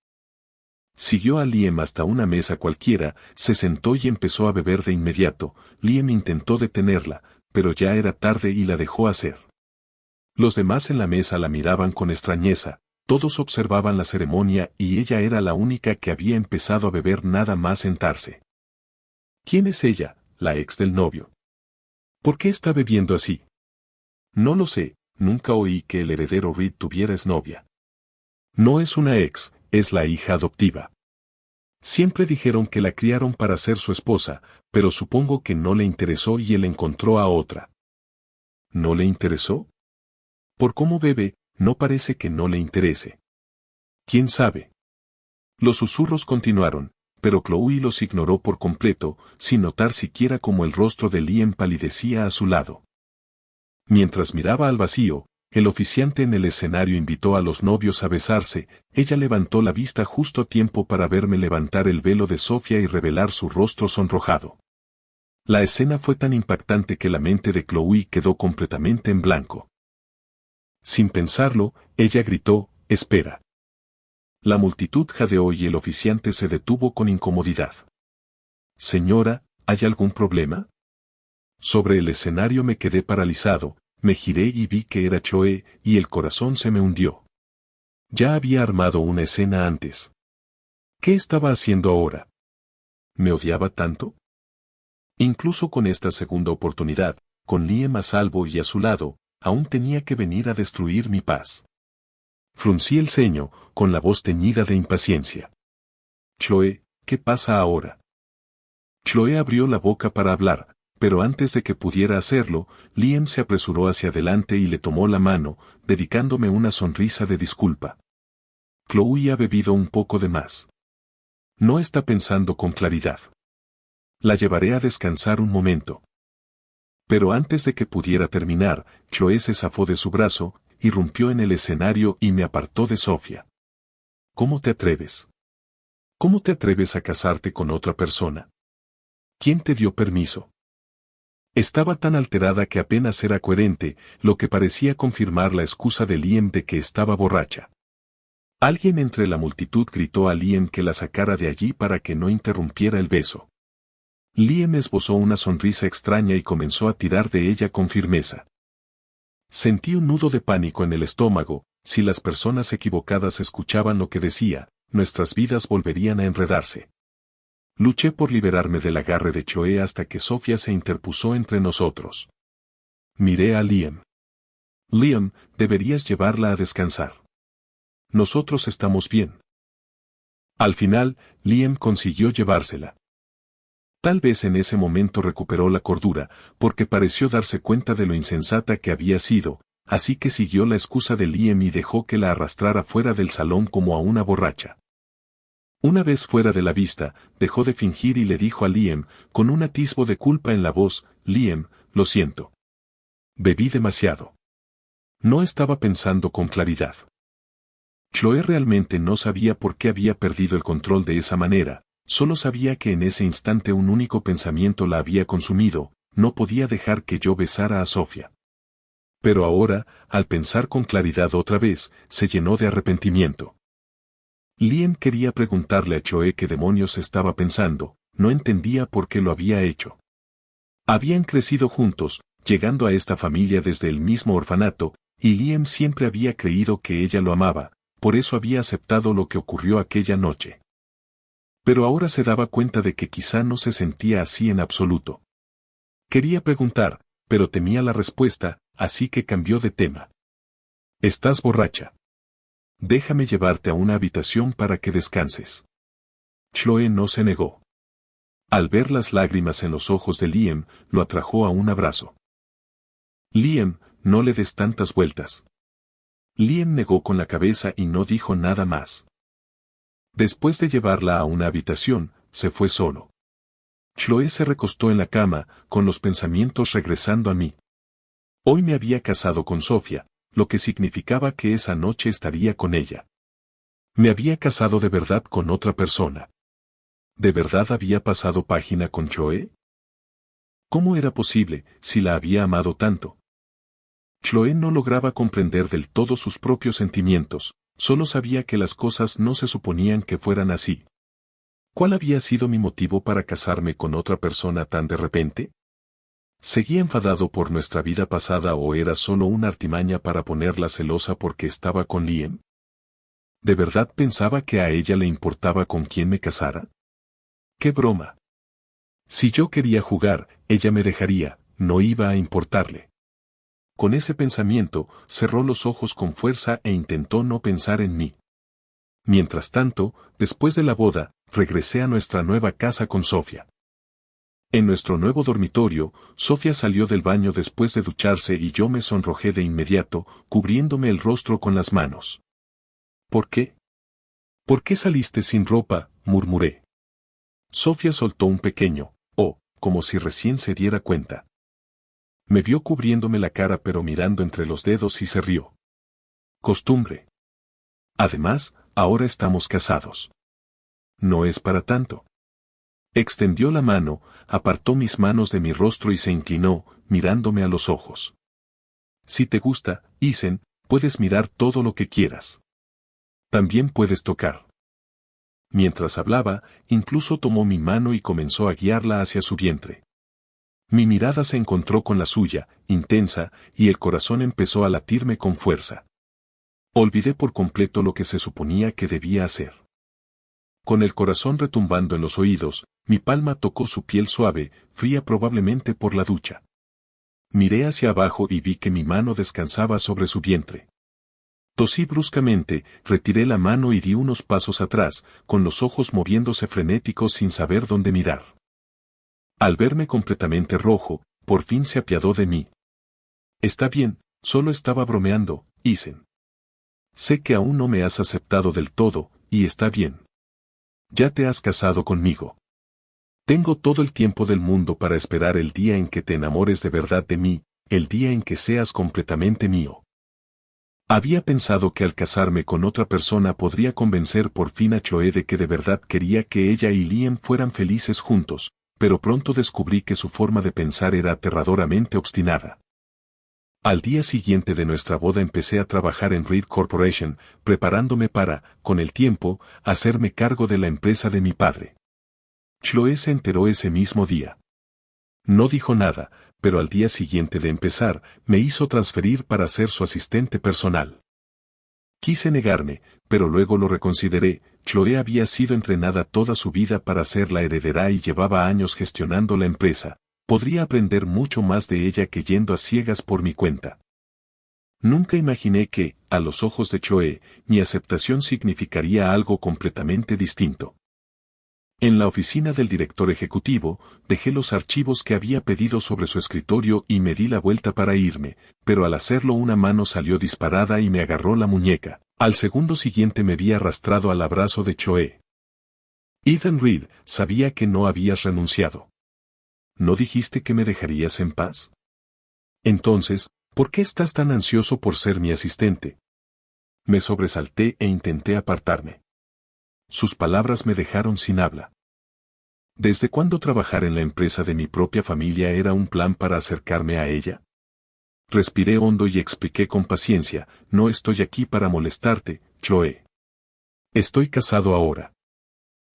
Speaker 1: Siguió a Liam hasta una mesa cualquiera, se sentó y empezó a beber de inmediato. Liam intentó detenerla, pero ya era tarde y la dejó hacer. Los demás en la mesa la miraban con extrañeza. Todos observaban la ceremonia y ella era la única que había empezado a beber nada más sentarse. ¿Quién es ella, la ex del novio? ¿Por qué está bebiendo así? No lo sé, nunca oí que el heredero Reed tuviera exnovia. No es una ex, es la hija adoptiva. Siempre dijeron que la criaron para ser su esposa, pero supongo que no le interesó y él encontró a otra. ¿No le interesó? Por cómo bebe, no parece que no le interese. ¿Quién sabe? Los susurros continuaron, pero Chloe los ignoró por completo, sin notar siquiera cómo el rostro de Liam palidecía a su lado. Mientras miraba al vacío, El oficiante en el escenario invitó a los novios a besarse, ella levantó la vista justo a tiempo para verme levantar el velo de Sofía y revelar su rostro sonrojado. La escena fue tan impactante que la mente de Chloe quedó completamente en blanco. Sin pensarlo, ella gritó, «¡Espera!». La multitud jadeó y el oficiante se detuvo con incomodidad. «Señora, ¿hay algún problema?». Sobre el escenario me quedé paralizado, me giré y vi que era Chloe, y el corazón se me hundió. Ya había armado una escena antes. ¿Qué estaba haciendo ahora? ¿Me odiaba tanto? Incluso con esta segunda oportunidad, con Liam a salvo y a su lado, aún tenía que venir a destruir mi paz. Fruncí el ceño, con la voz teñida de impaciencia. «Chloe, ¿qué pasa ahora?». Chloe abrió la boca para hablar, pero antes de que pudiera hacerlo, Liam se apresuró hacia adelante y le tomó la mano, dedicándome una sonrisa de disculpa. «Chloe ha bebido un poco de más. No está pensando con claridad. La llevaré a descansar un momento». Pero antes de que pudiera terminar, Chloe se zafó de su brazo, irrumpió en el escenario y me apartó de Sofía. «¿Cómo te atreves? ¿Cómo te atreves a casarte con otra persona? ¿Quién te dio permiso?». Estaba tan alterada que apenas era coherente, lo que parecía confirmar la excusa de Liam de que estaba borracha. Alguien entre la multitud gritó a Liam que la sacara de allí para que no interrumpiera el beso. Liam esbozó una sonrisa extraña y comenzó a tirar de ella con firmeza. Sentí un nudo de pánico en el estómago. Si las personas equivocadas escuchaban lo que decía, nuestras vidas volverían a enredarse. Luché por liberarme del agarre de Chloe hasta que Sofía se interpuso entre nosotros. Miré a Liam. «Liam, deberías llevarla a descansar. Nosotros estamos bien». Al final, Liam consiguió llevársela. Tal vez en ese momento recuperó la cordura, porque pareció darse cuenta de lo insensata que había sido, así que siguió la excusa de Liam y dejó que la arrastrara fuera del salón como a una borracha. Una vez fuera de la vista, dejó de fingir y le dijo a Liam, con un atisbo de culpa en la voz, «Liam, lo siento. Bebí demasiado. No estaba pensando con claridad». Chloe realmente no sabía por qué había perdido el control de esa manera, solo sabía que en ese instante un único pensamiento la había consumido, no podía dejar que yo besara a Sofía. Pero ahora, al pensar con claridad otra vez, se llenó de arrepentimiento. Liam quería preguntarle a Chloe qué demonios estaba pensando, no entendía por qué lo había hecho. Habían crecido juntos, llegando a esta familia desde el mismo orfanato, y Liam siempre había creído que ella lo amaba, por eso había aceptado lo que ocurrió aquella noche. Pero ahora se daba cuenta de que quizá no se sentía así en absoluto. Quería preguntar, pero temía la respuesta, así que cambió de tema. «Estás borracha. Déjame llevarte a una habitación para que descanses». Chloe no se negó. Al ver las lágrimas en los ojos de Liam, lo atrajo a un abrazo. «Liam, no le des tantas vueltas». Liam negó con la cabeza y no dijo nada más. Después de llevarla a una habitación, se fue solo. Chloe se recostó en la cama, con los pensamientos regresando a mí. Hoy me había casado con Sofía, lo que significaba que esa noche estaría con ella. Me había casado de verdad con otra persona. ¿De verdad había pasado página con Chloe? ¿Cómo era posible, si la había amado tanto? Chloe no lograba comprender del todo sus propios sentimientos, solo sabía que las cosas no se suponían que fueran así. ¿Cuál había sido mi motivo para casarme con otra persona tan de repente? ¿Seguía enfadado por nuestra vida pasada o era solo una artimaña para ponerla celosa porque estaba con Liam? ¿De verdad pensaba que a ella le importaba con quién me casara? ¡Qué broma! Si yo quería jugar, ella me dejaría, no iba a importarle. Con ese pensamiento, cerró los ojos con fuerza e intentó no pensar en mí. Mientras tanto, después de la boda, regresé a nuestra nueva casa con Sofía. En nuestro nuevo dormitorio, Sofía salió del baño después de ducharse y yo me sonrojé de inmediato, cubriéndome el rostro con las manos. ¿Por qué? ¿Por qué saliste sin ropa?, murmuré. Sofía soltó un pequeño, oh, como si recién se diera cuenta. Me vio cubriéndome la cara pero mirando entre los dedos y se rió. Costumbre. Además, ahora estamos casados. No es para tanto. Extendió la mano, apartó mis manos de mi rostro y se inclinó, mirándome a los ojos. Si te gusta, Isen, puedes mirar todo lo que quieras. También puedes tocar. Mientras hablaba, incluso tomó mi mano y comenzó a guiarla hacia su vientre. Mi mirada se encontró con la suya, intensa, y el corazón empezó a latirme con fuerza. Olvidé por completo lo que se suponía que debía hacer. Con el corazón retumbando en los oídos, mi palma tocó su piel suave, fría probablemente por la ducha. Miré hacia abajo y vi que mi mano descansaba sobre su vientre. Tosí bruscamente, retiré la mano y di unos pasos atrás, con los ojos moviéndose frenéticos sin saber dónde mirar. Al verme completamente rojo, por fin se apiadó de mí. Está bien, solo estaba bromeando, Isen. Sé que aún no me has aceptado del todo, y está bien. Ya te has casado conmigo. Tengo todo el tiempo del mundo para esperar el día en que te enamores de verdad de mí, el día en que seas completamente mío. Había pensado que al casarme con otra persona podría convencer por fin a Chloe de que de verdad quería que ella y Liam fueran felices juntos, pero pronto descubrí que su forma de pensar era aterradoramente obstinada. Al día siguiente de nuestra boda empecé a trabajar en Reed Corporation, preparándome para, con el tiempo, hacerme cargo de la empresa de mi padre. Chloe se enteró ese mismo día. No dijo nada, pero al día siguiente de empezar, me hizo transferir para ser su asistente personal. Quise negarme, pero luego lo reconsideré. Chloe había sido entrenada toda su vida para ser la heredera y llevaba años gestionando la empresa. Podría aprender mucho más de ella que yendo a ciegas por mi cuenta. Nunca imaginé que, a los ojos de Chloe, mi aceptación significaría algo completamente distinto. En la oficina del director ejecutivo, dejé los archivos que había pedido sobre su escritorio y me di la vuelta para irme, pero al hacerlo una mano salió disparada y me agarró la muñeca. Al segundo siguiente me vi arrastrado al abrazo de Chloe. Ethan Reed, sabía que no habías renunciado. ¿No dijiste que me dejarías en paz? Entonces, ¿por qué estás tan ansioso por ser mi asistente? Me sobresalté e intenté apartarme. Sus palabras me dejaron sin habla. ¿Desde cuándo trabajar en la empresa de mi propia familia era un plan para acercarme a ella? Respiré hondo y expliqué con paciencia, no estoy aquí para molestarte, Chloe. Estoy casado ahora.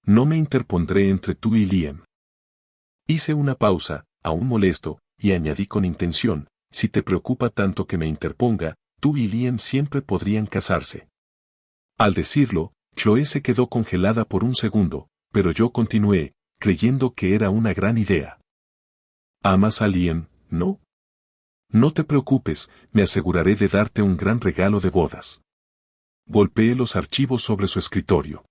Speaker 1: No me interpondré entre tú y Liam. Hice una pausa, aún molesto, y añadí con intención, si te preocupa tanto que me interponga, tú y Liam siempre podrían casarse. Al decirlo, Chloe se quedó congelada por un segundo, pero yo continué, creyendo que era una gran idea. ¿Amas a Liam, no? No te preocupes, me aseguraré de darte un gran regalo de bodas. Golpeé los archivos sobre su escritorio.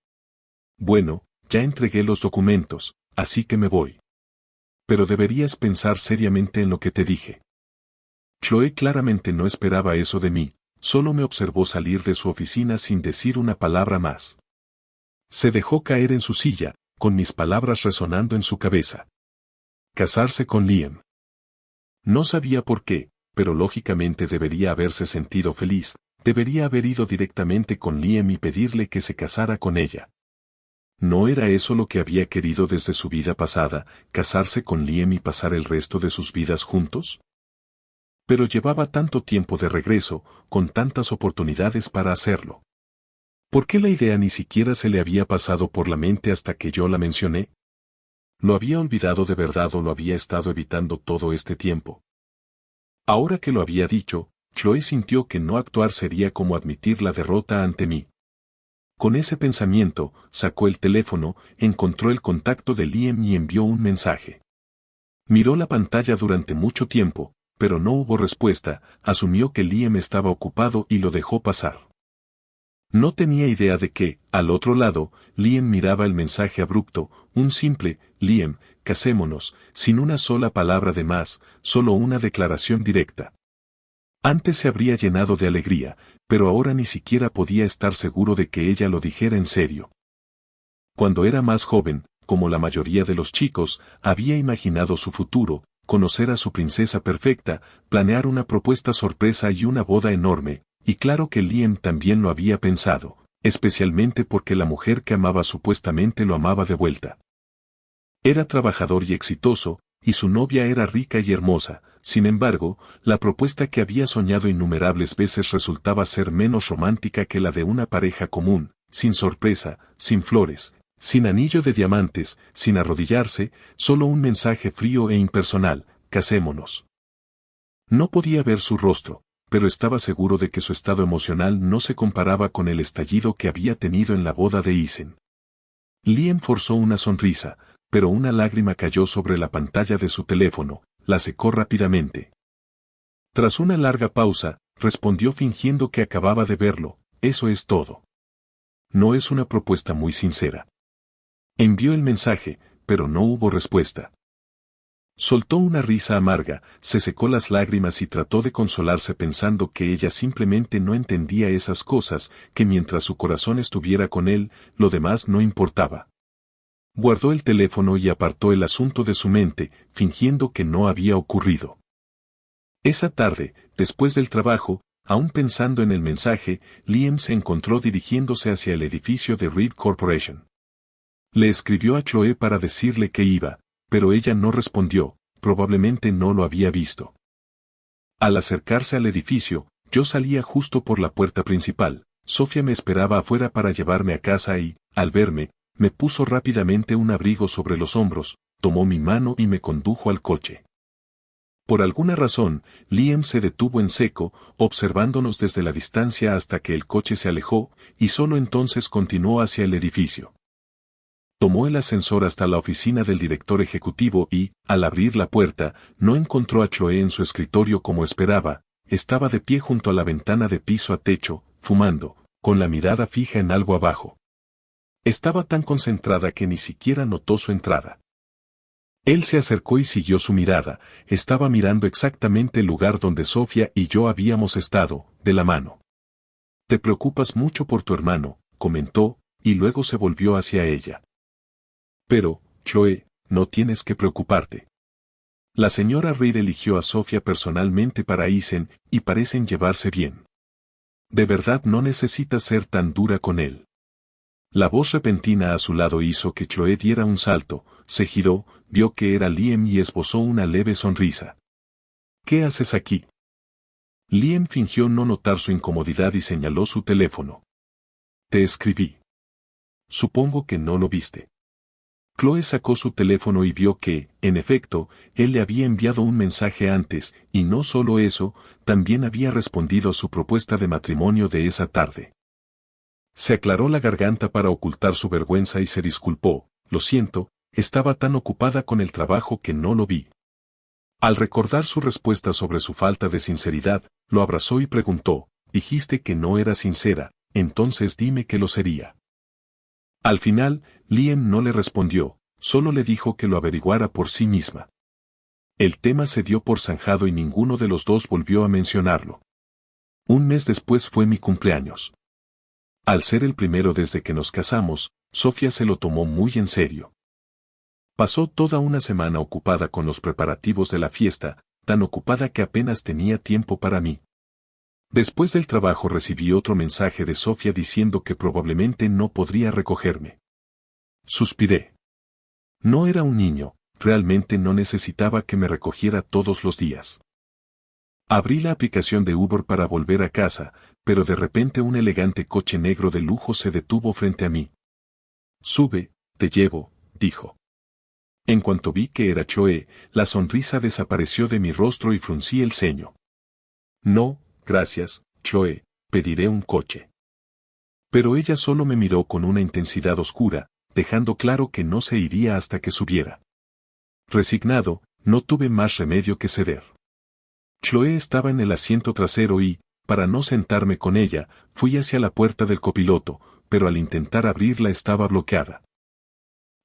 Speaker 1: Bueno, ya entregué los documentos, así que me voy. Pero deberías pensar seriamente en lo que te dije. Chloe claramente no esperaba eso de mí, solo me observó salir de su oficina sin decir una palabra más. Se dejó caer en su silla, con mis palabras resonando en su cabeza. Casarse con Liam. No sabía por qué, pero lógicamente debería haberse sentido feliz, debería haber ido directamente con Liam y pedirle que se casara con ella. ¿No era eso lo que había querido desde su vida pasada, casarse con Liam y pasar el resto de sus vidas juntos? Pero llevaba tanto tiempo de regreso, con tantas oportunidades para hacerlo. ¿Por qué la idea ni siquiera se le había pasado por la mente hasta que yo la mencioné? ¿Lo había olvidado de verdad o lo había estado evitando todo este tiempo? Ahora que lo había dicho, Chloe sintió que no actuar sería como admitir la derrota ante mí. Con ese pensamiento, sacó el teléfono, encontró el contacto de Liam y envió un mensaje. Miró la pantalla durante mucho tiempo, pero no hubo respuesta, asumió que Liam estaba ocupado y lo dejó pasar. No tenía idea de que, al otro lado, Liam miraba el mensaje abrupto, un simple, Liam, casémonos, sin una sola palabra de más, solo una declaración directa. Antes se habría llenado de alegría, pero ahora ni siquiera podía estar seguro de que ella lo dijera en serio. Cuando era más joven, como la mayoría de los chicos, había imaginado su futuro, conocer a su princesa perfecta, planear una propuesta sorpresa y una boda enorme, y claro que Liam también lo había pensado, especialmente porque la mujer que amaba supuestamente lo amaba de vuelta. Era trabajador y exitoso, y su novia era rica y hermosa. Sin embargo, la propuesta que había soñado innumerables veces resultaba ser menos romántica que la de una pareja común, sin sorpresa, sin flores, sin anillo de diamantes, sin arrodillarse, solo un mensaje frío e impersonal: casémonos. No podía ver su rostro, pero estaba seguro de que su estado emocional no se comparaba con el estallido que había tenido en la boda de Isen. Liam forzó una sonrisa, pero una lágrima cayó sobre la pantalla de su teléfono, la secó rápidamente. Tras una larga pausa, respondió fingiendo que acababa de verlo: eso es todo. No es una propuesta muy sincera. Envió el mensaje, pero no hubo respuesta. Soltó una risa amarga, se secó las lágrimas y trató de consolarse pensando que ella simplemente no entendía esas cosas, que mientras su corazón estuviera con él, lo demás no importaba. Guardó el teléfono y apartó el asunto de su mente, fingiendo que no había ocurrido. Esa tarde, después del trabajo, aún pensando en el mensaje, Liam se encontró dirigiéndose hacia el edificio de Reed Corporation. Le escribió a Chloe para decirle que iba, pero ella no respondió, probablemente no lo había visto. Al acercarse al edificio, yo salía justo por la puerta principal. Sofía me esperaba afuera para llevarme a casa y, al verme, me puso rápidamente un abrigo sobre los hombros, tomó mi mano y me condujo al coche. Por alguna razón, Liam se detuvo en seco, observándonos desde la distancia hasta que el coche se alejó, y solo entonces continuó hacia el edificio. Tomó el ascensor hasta la oficina del director ejecutivo y, al abrir la puerta, no encontró a Chloe en su escritorio como esperaba. Estaba de pie junto a la ventana de piso a techo, fumando, con la mirada fija en algo abajo. Estaba tan concentrada que ni siquiera notó su entrada. Él se acercó y siguió su mirada. Estaba mirando exactamente el lugar donde Sofía y yo habíamos estado, de la mano. «Te preocupas mucho por tu hermano», comentó, y luego se volvió hacia ella. «Pero, Chloe, no tienes que preocuparte. La señora Reed eligió a Sofía personalmente para Isen, y parecen llevarse bien. De verdad no necesitas ser tan dura con él». La voz repentina a su lado hizo que Chloe diera un salto, se giró, vio que era Liam y esbozó una leve sonrisa. «¿Qué haces aquí?» Liam fingió no notar su incomodidad y señaló su teléfono. «Te escribí. Supongo que no lo viste». Chloe sacó su teléfono y vio que, en efecto, él le había enviado un mensaje antes, y no solo eso, también había respondido a su propuesta de matrimonio de esa tarde. Se aclaró la garganta para ocultar su vergüenza y se disculpó: «Lo siento, estaba tan ocupada con el trabajo que no lo vi». Al recordar su respuesta sobre su falta de sinceridad, lo abrazó y preguntó: «Dijiste que no era sincera, entonces dime que lo sería». Al final, Liam no le respondió, solo le dijo que lo averiguara por sí misma. El tema se dio por zanjado y ninguno de los dos volvió a mencionarlo. Un mes después fue mi cumpleaños. Al ser el primero desde que nos casamos, Sofía se lo tomó muy en serio. Pasó toda una semana ocupada con los preparativos de la fiesta, tan ocupada que apenas tenía tiempo para mí. Después del trabajo recibí otro mensaje de Sofía diciendo que probablemente no podría recogerme. Suspiré. No era un niño, realmente no necesitaba que me recogiera todos los días. Abrí la aplicación de Uber para volver a casa, pero de repente un elegante coche negro de lujo se detuvo frente a mí. «Sube, te llevo», dijo. En cuanto vi que era Chloe, la sonrisa desapareció de mi rostro y fruncí el ceño. «No, gracias, Chloe, pediré un coche». Pero ella solo me miró con una intensidad oscura, dejando claro que no se iría hasta que subiera. Resignado, no tuve más remedio que ceder. Chloe estaba en el asiento trasero y, para no sentarme con ella, fui hacia la puerta del copiloto, pero al intentar abrirla estaba bloqueada.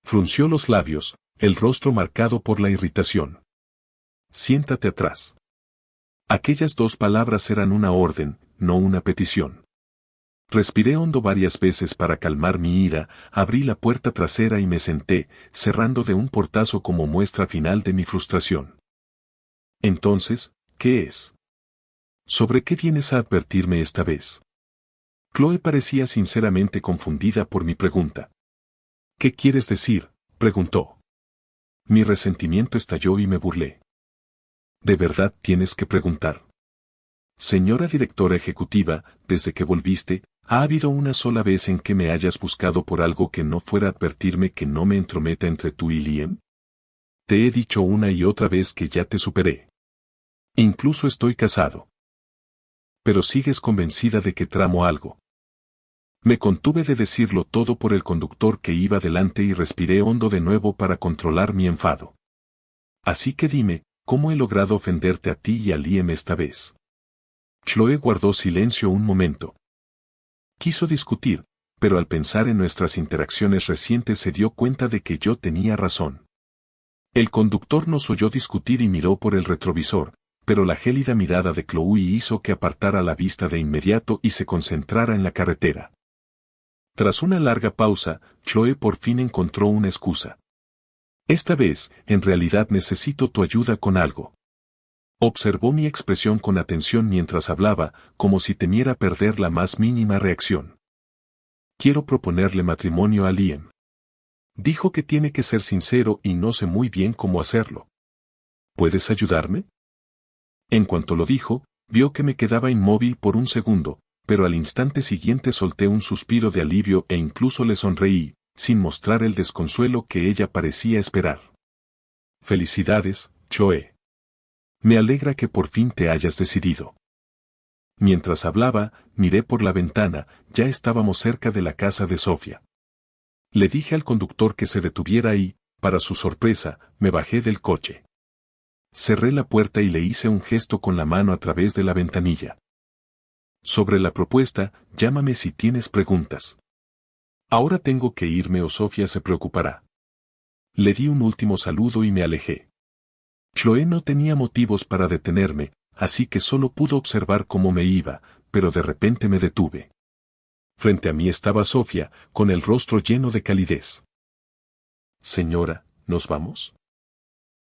Speaker 1: Frunció los labios, el rostro marcado por la irritación. «Siéntate atrás». Aquellas dos palabras eran una orden, no una petición. Respiré hondo varias veces para calmar mi ira, abrí la puerta trasera y me senté, cerrando de un portazo como muestra final de mi frustración. Entonces, ¿qué es? ¿Sobre qué vienes a advertirme esta vez? Chloe parecía sinceramente confundida por mi pregunta. ¿Qué quieres decir?, preguntó. Mi resentimiento estalló y me burlé. ¿De verdad tienes que preguntar? Señora directora ejecutiva, desde que volviste, ¿ha habido una sola vez en que me hayas buscado por algo que no fuera advertirme que no me entrometa entre tú y Liam? Te he dicho una y otra vez que ya te superé. Incluso estoy casado. Pero sigues convencida de que tramo algo. Me contuve de decirlo todo por el conductor que iba delante y respiré hondo de nuevo para controlar mi enfado. Así que dime, ¿cómo he logrado ofenderte a ti y a Liam esta vez? Chloe guardó silencio un momento. Quiso discutir, pero al pensar en nuestras interacciones recientes se dio cuenta de que yo tenía razón. El conductor nos oyó discutir y miró por el retrovisor, pero la gélida mirada de Chloe hizo que apartara la vista de inmediato y se concentrara en la carretera. Tras una larga pausa, Chloe por fin encontró una excusa. Esta vez, en realidad necesito tu ayuda con algo. Observó mi expresión con atención mientras hablaba, como si temiera perder la más mínima reacción. Quiero proponerle matrimonio a Liam. Dijo que tiene que ser sincero y no sé muy bien cómo hacerlo. ¿Puedes ayudarme? En cuanto lo dijo, vio que me quedaba inmóvil por un segundo, pero al instante siguiente solté un suspiro de alivio e incluso le sonreí, sin mostrar el desconsuelo que ella parecía esperar. Felicidades, Chloe. Me alegra que por fin te hayas decidido. Mientras hablaba, miré por la ventana, ya estábamos cerca de la casa de Sofía. Le dije al conductor que se detuviera y, para su sorpresa, me bajé del coche. Cerré la puerta y le hice un gesto con la mano a través de la ventanilla. Sobre la propuesta, llámame si tienes preguntas. Ahora tengo que irme o Sofía se preocupará. Le di un último saludo y me alejé. Chloe no tenía motivos para detenerme, así que solo pudo observar cómo me iba, pero de repente me detuve. Frente a mí estaba Sofía, con el rostro lleno de calidez. Señora, ¿nos vamos?,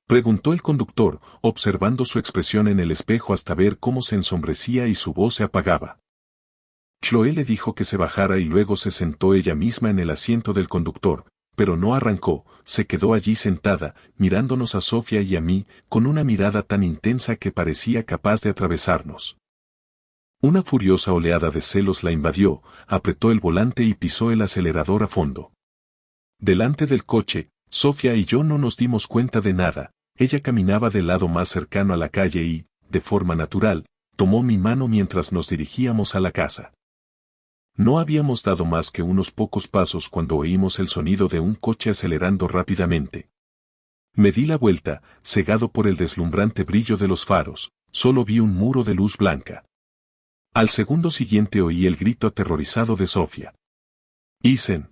Speaker 1: preguntó el conductor, observando su expresión en el espejo hasta ver cómo se ensombrecía y su voz se apagaba. Chloe le dijo que se bajara y luego se sentó ella misma en el asiento del conductor, pero no arrancó, se quedó allí sentada, mirándonos a Sofía y a mí, con una mirada tan intensa que parecía capaz de atravesarnos. Una furiosa oleada de celos la invadió, apretó el volante y pisó el acelerador a fondo. Delante del coche, Sofía y yo no nos dimos cuenta de nada. Ella caminaba del lado más cercano a la calle y, de forma natural, tomó mi mano mientras nos dirigíamos a la casa. No habíamos dado más que unos pocos pasos cuando oímos el sonido de un coche acelerando rápidamente. Me di la vuelta, cegado por el deslumbrante brillo de los faros, solo vi un muro de luz blanca. Al segundo siguiente oí el grito aterrorizado de Sofía. Isen.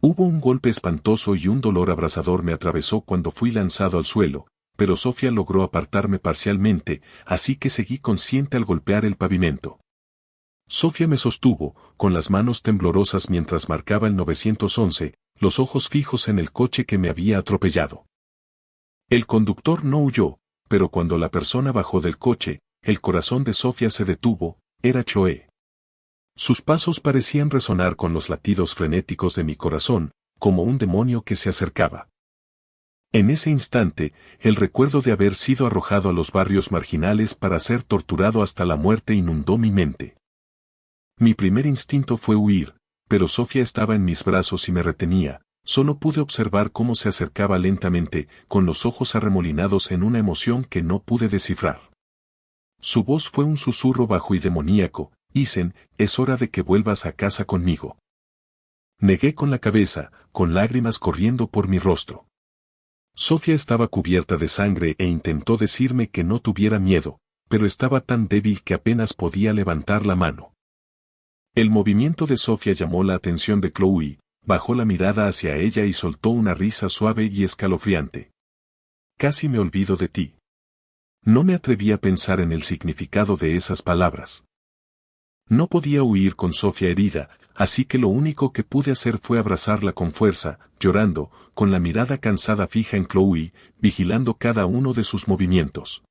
Speaker 1: Hubo un golpe espantoso y un dolor abrasador me atravesó cuando fui lanzado al suelo, pero Sofía logró apartarme parcialmente, así que seguí consciente al golpear el pavimento. Sofía me sostuvo, con las manos temblorosas mientras marcaba el 911, los ojos fijos en el coche que me había atropellado. El conductor no huyó, pero cuando la persona bajó del coche, el corazón de Sofía se detuvo, era Chloe. Sus pasos parecían resonar con los latidos frenéticos de mi corazón, como un demonio que se acercaba. En ese instante, el recuerdo de haber sido arrojado a los barrios marginales para ser torturado hasta la muerte inundó mi mente. Mi primer instinto fue huir, pero Sofía estaba en mis brazos y me retenía. Solo pude observar cómo se acercaba lentamente, con los ojos arremolinados en una emoción que no pude descifrar. Su voz fue un susurro bajo y demoníaco: Isen, es hora de que vuelvas a casa conmigo. Negué con la cabeza, con lágrimas corriendo por mi rostro. Sofía estaba cubierta de sangre e intentó decirme que no tuviera miedo, pero estaba tan débil que apenas podía levantar la mano. El movimiento de Sofía llamó la atención de Chloe, bajó la mirada hacia ella y soltó una risa suave y escalofriante. Casi me olvido de ti. No me atreví a pensar en el significado de esas palabras. No podía huir con Sofía herida, así que lo único que pude hacer fue abrazarla con fuerza, llorando, con la mirada cansada fija en Chloe, vigilando cada uno de sus movimientos.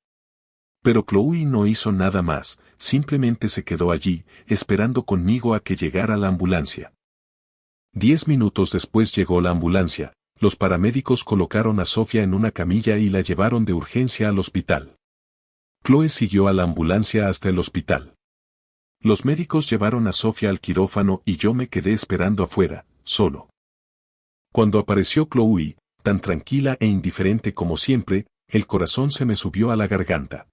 Speaker 1: Pero Chloe no hizo nada más, simplemente se quedó allí, esperando conmigo a que llegara la ambulancia. 10 minutos después llegó la ambulancia, los paramédicos colocaron a Sofía en una camilla y la llevaron de urgencia al hospital. Chloe siguió a la ambulancia hasta el hospital. Los médicos llevaron a Sofía al quirófano y yo me quedé esperando afuera, solo. Cuando apareció Chloe, tan tranquila e indiferente como siempre, el corazón se me subió a la garganta.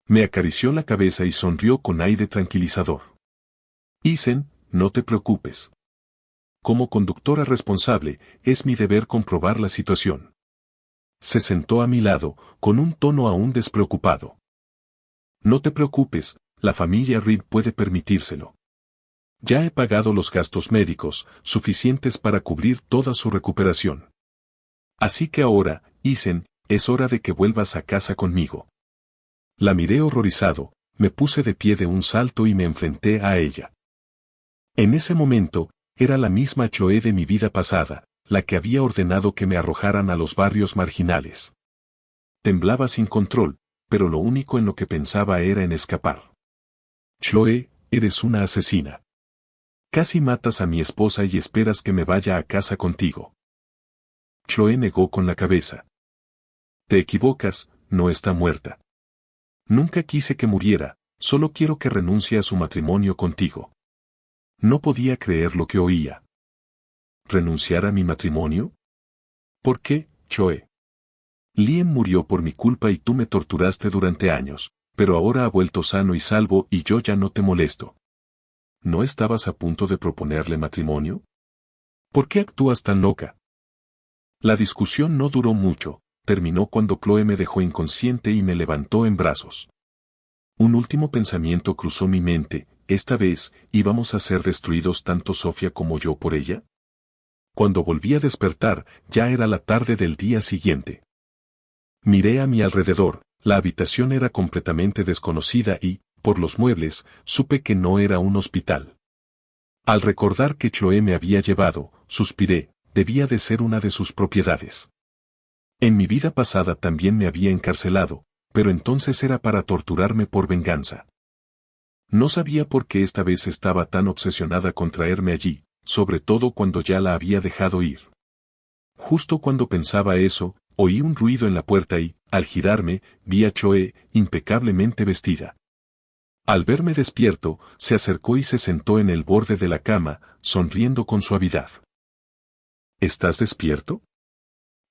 Speaker 1: Me acarició la cabeza y sonrió con aire tranquilizador. Isen, no te preocupes. Como conductora responsable, es mi deber comprobar la situación. Se sentó a mi lado, con un tono aún despreocupado. No te preocupes, la familia Reed puede permitírselo. Ya he pagado los gastos médicos, suficientes para cubrir toda su recuperación. Así que ahora, Isen, es hora de que vuelvas a casa conmigo. La miré horrorizado, me puse de pie de un salto y me enfrenté a ella. En ese momento, era la misma Chloe de mi vida pasada, la que había ordenado que me arrojaran a los barrios marginales. Temblaba sin control, pero lo único en lo que pensaba era en escapar. Chloe, eres una asesina. Casi matas a mi esposa y esperas que me vaya a casa contigo. Chloe negó con la cabeza. Te equivocas, no está muerta. Nunca quise que muriera, solo quiero que renuncie a su matrimonio contigo. No podía creer lo que oía. ¿Renunciar a mi matrimonio? ¿Por qué, Chloe? Liam murió por mi culpa y tú me torturaste durante años, pero ahora ha vuelto sano y salvo y yo ya no te molesto. ¿No estabas a punto de proponerle matrimonio? ¿Por qué actúas tan loca? La discusión no duró mucho, terminó cuando Chloe me dejó inconsciente y me levantó en brazos. Un último pensamiento cruzó mi mente, esta vez, ¿íbamos a ser destruidos tanto Sofía como yo por ella? Cuando volví a despertar, ya era la tarde del día siguiente. Miré a mi alrededor, la habitación era completamente desconocida y, por los muebles, supe que no era un hospital. Al recordar que Chloe me había llevado, suspiré, debía de ser una de sus propiedades. En mi vida pasada también me había encarcelado, pero entonces era para torturarme por venganza. No sabía por qué esta vez estaba tan obsesionada con traerme allí, sobre todo cuando ya la había dejado ir. Justo cuando pensaba eso, oí un ruido en la puerta y, al girarme, vi a Chloe, impecablemente vestida. Al verme despierto, se acercó y se sentó en el borde de la cama, sonriendo con suavidad. ¿Estás despierto?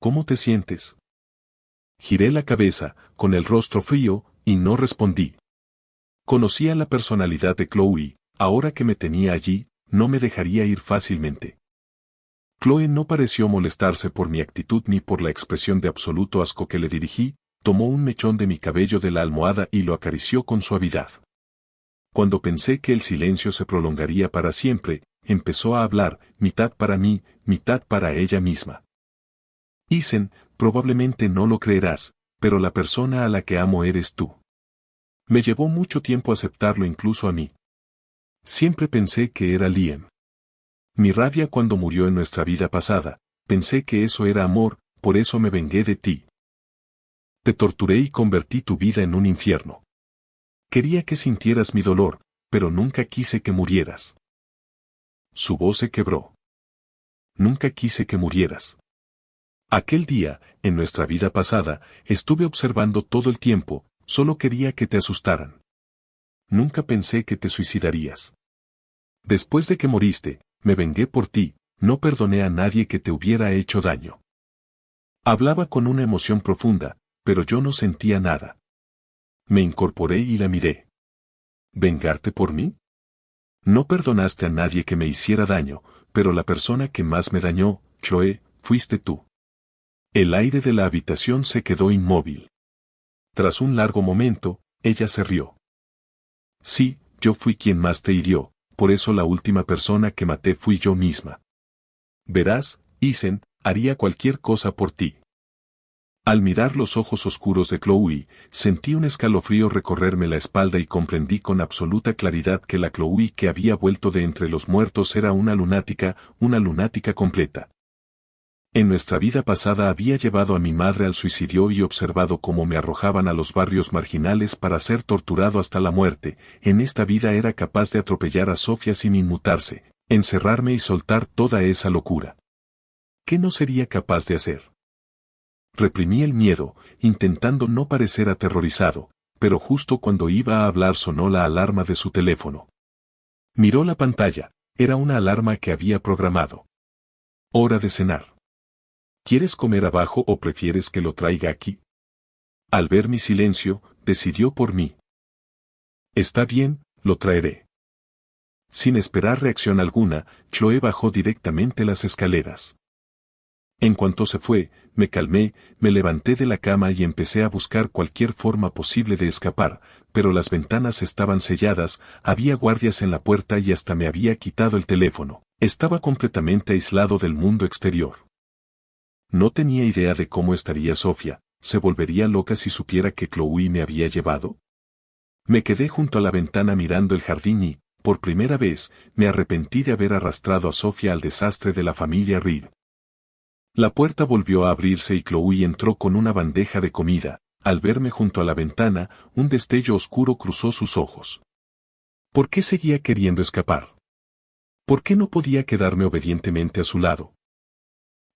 Speaker 1: ¿Cómo te sientes? Giré la cabeza, con el rostro frío, y no respondí. Conocía la personalidad de Chloe, ahora que me tenía allí, no me dejaría ir fácilmente. Chloe no pareció molestarse por mi actitud ni por la expresión de absoluto asco que le dirigí, tomó un mechón de mi cabello de la almohada y lo acarició con suavidad. Cuando pensé que el silencio se prolongaría para siempre, empezó a hablar, mitad para mí, mitad para ella misma. Isen, probablemente no lo creerás, pero la persona a la que amo eres tú. Me llevó mucho tiempo aceptarlo incluso a mí. Siempre pensé que era Liam. Mi rabia cuando murió en nuestra vida pasada, pensé que eso era amor, por eso me vengué de ti. Te torturé y convertí tu vida en un infierno. Quería que sintieras mi dolor, pero nunca quise que murieras. Su voz se quebró. Nunca quise que murieras. Aquel día, en nuestra vida pasada, estuve observando todo el tiempo, solo quería que te asustaran. Nunca pensé que te suicidarías. Después de que moriste, me vengué por ti, no perdoné a nadie que te hubiera hecho daño. Hablaba con una emoción profunda, pero yo no sentía nada. Me incorporé y la miré. ¿Vengarte por mí? No perdonaste a nadie que me hiciera daño, pero la persona que más me dañó, Chloe, fuiste tú. El aire de la habitación se quedó inmóvil. Tras un largo momento, ella se rió. Sí, yo fui quien más te hirió, por eso la última persona que maté fui yo misma. Verás, Isen, haría cualquier cosa por ti. Al mirar los ojos oscuros de Chloe, sentí un escalofrío recorrerme la espalda y comprendí con absoluta claridad que la Chloe que había vuelto de entre los muertos era una lunática completa. En nuestra vida pasada había llevado a mi madre al suicidio y observado cómo me arrojaban a los barrios marginales para ser torturado hasta la muerte. En esta vida era capaz de atropellar a Sofía sin inmutarse, encerrarme y soltar toda esa locura. ¿Qué no sería capaz de hacer? Reprimí el miedo, intentando no parecer aterrorizado, pero justo cuando iba a hablar sonó la alarma de su teléfono. Miró la pantalla, era una alarma que había programado. Hora de cenar. ¿Quieres comer abajo o prefieres que lo traiga aquí? Al ver mi silencio, decidió por mí. Está bien, lo traeré. Sin esperar reacción alguna, Chloe bajó directamente las escaleras. En cuanto se fue, me calmé, me levanté de la cama y empecé a buscar cualquier forma posible de escapar, pero las ventanas estaban selladas, había guardias en la puerta y hasta me había quitado el teléfono. Estaba completamente aislado del mundo exterior. No tenía idea de cómo estaría Sofía, ¿se volvería loca si supiera que Chloe me había llevado? Me quedé junto a la ventana mirando el jardín y, por primera vez, me arrepentí de haber arrastrado a Sofía al desastre de la familia Reed. La puerta volvió a abrirse y Chloe entró con una bandeja de comida. Al verme junto a la ventana, un destello oscuro cruzó sus ojos. ¿Por qué seguía queriendo escapar? ¿Por qué no podía quedarme obedientemente a su lado?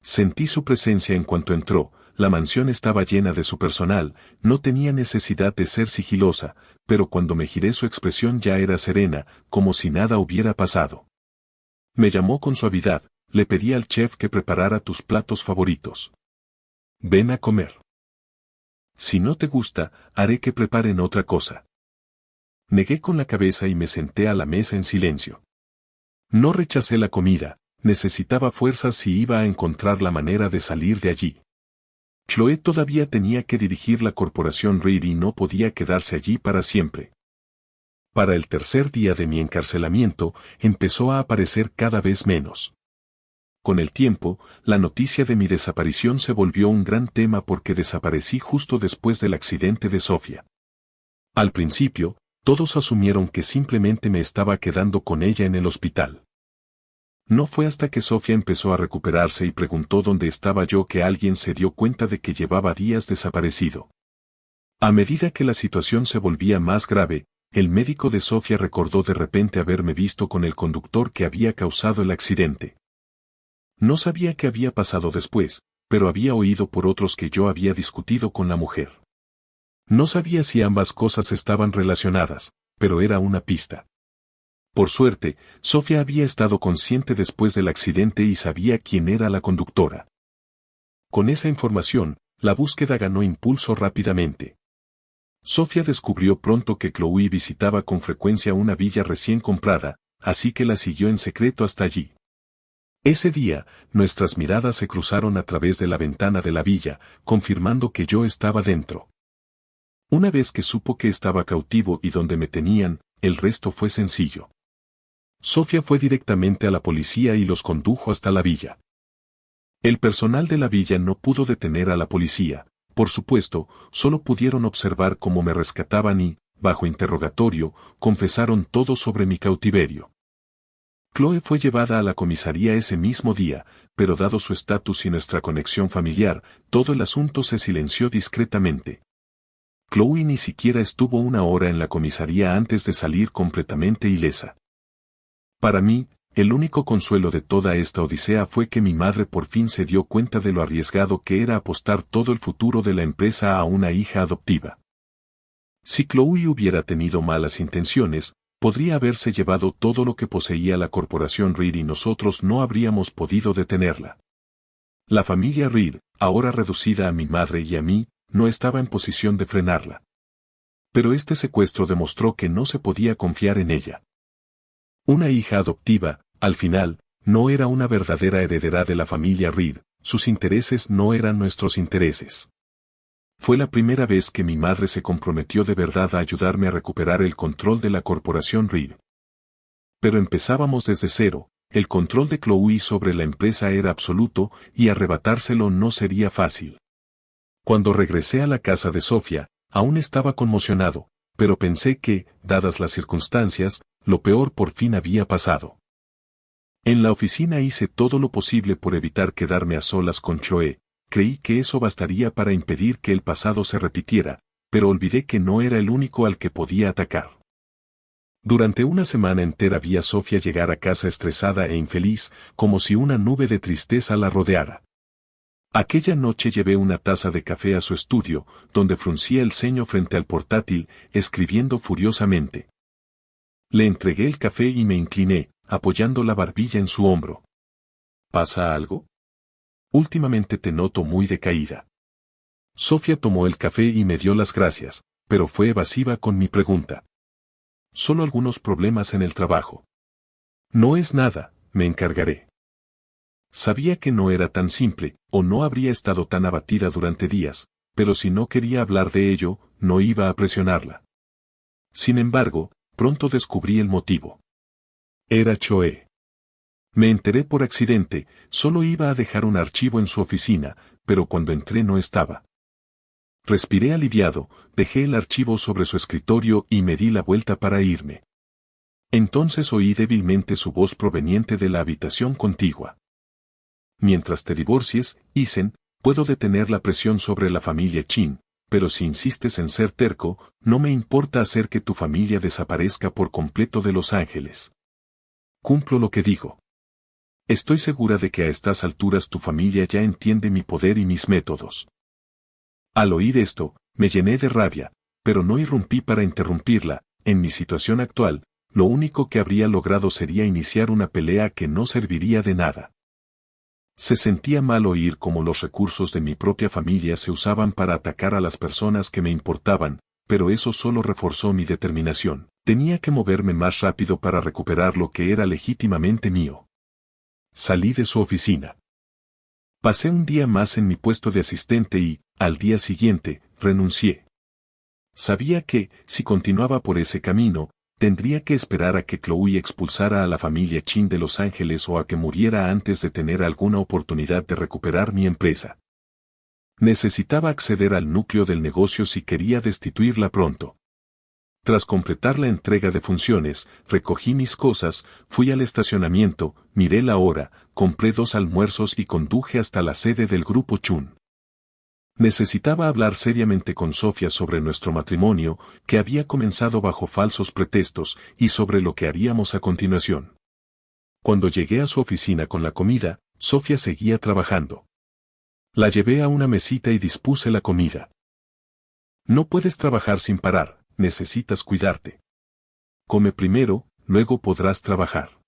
Speaker 1: Sentí su presencia en cuanto entró, la mansión estaba llena de su personal, no tenía necesidad de ser sigilosa, pero cuando me giré su expresión ya era serena, como si nada hubiera pasado. Me llamó con suavidad, le pedí al chef que preparara tus platos favoritos. Ven a comer. Si no te gusta, haré que preparen otra cosa. Negué con la cabeza y me senté a la mesa en silencio. No rechacé la comida, necesitaba fuerzas si iba a encontrar la manera de salir de allí. Chloe todavía tenía que dirigir la corporación Reed y no podía quedarse allí para siempre. Para el tercer día de mi encarcelamiento, empezó a aparecer cada vez menos. Con el tiempo, la noticia de mi desaparición se volvió un gran tema porque desaparecí justo después del accidente de Sofía. Al principio, todos asumieron que simplemente me estaba quedando con ella en el hospital. No fue hasta que Sofía empezó a recuperarse y preguntó dónde estaba yo que alguien se dio cuenta de que llevaba días desaparecido. A medida que la situación se volvía más grave, el médico de Sofía recordó de repente haberme visto con el conductor que había causado el accidente. No sabía qué había pasado después, pero había oído por otros que yo había discutido con la mujer. No sabía si ambas cosas estaban relacionadas, pero era una pista. Por suerte, Sofía había estado consciente después del accidente y sabía quién era la conductora. Con esa información, la búsqueda ganó impulso rápidamente. Sofía descubrió pronto que Chloe visitaba con frecuencia una villa recién comprada, así que la siguió en secreto hasta allí. Ese día, nuestras miradas se cruzaron a través de la ventana de la villa, confirmando que yo estaba dentro. Una vez que supo que estaba cautivo y donde me tenían, el resto fue sencillo. Sofía fue directamente a la policía y los condujo hasta la villa. El personal de la villa no pudo detener a la policía, por supuesto, solo pudieron observar cómo me rescataban y, bajo interrogatorio, confesaron todo sobre mi cautiverio. Chloe fue llevada a la comisaría ese mismo día, pero dado su estatus y nuestra conexión familiar, todo el asunto se silenció discretamente. Chloe ni siquiera estuvo una hora en la comisaría antes de salir completamente ilesa. Para mí, el único consuelo de toda esta odisea fue que mi madre por fin se dio cuenta de lo arriesgado que era apostar todo el futuro de la empresa a una hija adoptiva. Si Chloe hubiera tenido malas intenciones, podría haberse llevado todo lo que poseía la corporación Reed y nosotros no habríamos podido detenerla. La familia Reed, ahora reducida a mi madre y a mí, no estaba en posición de frenarla. Pero este secuestro demostró que no se podía confiar en ella. Una hija adoptiva, al final, no era una verdadera heredera de la familia Reed, sus intereses no eran nuestros intereses. Fue la primera vez que mi madre se comprometió de verdad a ayudarme a recuperar el control de la corporación Reed. Pero empezábamos desde cero, el control de Chloe sobre la empresa era absoluto y arrebatárselo no sería fácil. Cuando regresé a la casa de Sofía, aún estaba conmocionado, pero pensé que, dadas las circunstancias, lo peor por fin había pasado. En la oficina hice todo lo posible por evitar quedarme a solas con Choe, creí que eso bastaría para impedir que el pasado se repitiera, pero olvidé que no era el único al que podía atacar. Durante una semana entera vi a Sofía llegar a casa estresada e infeliz, como si una nube de tristeza la rodeara. Aquella noche llevé una taza de café a su estudio, donde fruncía el ceño frente al portátil, escribiendo furiosamente. Le entregué el café y me incliné, apoyando la barbilla en su hombro. ¿Pasa algo? Últimamente te noto muy decaída. Sofía tomó el café y me dio las gracias, pero fue evasiva con mi pregunta. Solo algunos problemas en el trabajo. No es nada, me encargaré. Sabía que no era tan simple, o no habría estado tan abatida durante días, pero si no quería hablar de ello, no iba a presionarla. Sin embargo, pronto descubrí el motivo. Era Choe. Me enteré por accidente, solo iba a dejar un archivo en su oficina, pero cuando entré no estaba. Respiré aliviado, dejé el archivo sobre su escritorio y me di la vuelta para irme. Entonces oí débilmente su voz proveniente de la habitación contigua. Mientras te divorcies, Isen, puedo detener la presión sobre la familia Chin, pero si insistes en ser terco, no me importa hacer que tu familia desaparezca por completo de Los Ángeles. Cumplo lo que digo. Estoy segura de que a estas alturas tu familia ya entiende mi poder y mis métodos. Al oír esto, me llené de rabia, pero no irrumpí para interrumpirla. En mi situación actual, lo único que habría logrado sería iniciar una pelea que no serviría de nada. Se sentía mal oír cómo los recursos de mi propia familia se usaban para atacar a las personas que me importaban, pero eso solo reforzó mi determinación. Tenía que moverme más rápido para recuperar lo que era legítimamente mío. Salí de su oficina. Pasé un día más en mi puesto de asistente y, al día siguiente, renuncié. Sabía que, si continuaba por ese camino, tendría que esperar a que Chloe expulsara a la familia Chin de Los Ángeles o a que muriera antes de tener alguna oportunidad de recuperar mi empresa. Necesitaba acceder al núcleo del negocio si quería destituirla pronto. Tras completar la entrega de funciones, recogí mis cosas, fui al estacionamiento, miré la hora, compré 2 almuerzos y conduje hasta la sede del grupo Chun. Necesitaba hablar seriamente con Sofía sobre nuestro matrimonio, que había comenzado bajo falsos pretextos, y sobre lo que haríamos a continuación. Cuando llegué a su oficina con la comida, Sofía seguía trabajando. La llevé a una mesita y dispuse la comida. No puedes trabajar sin parar, necesitas cuidarte. Come primero, luego podrás trabajar.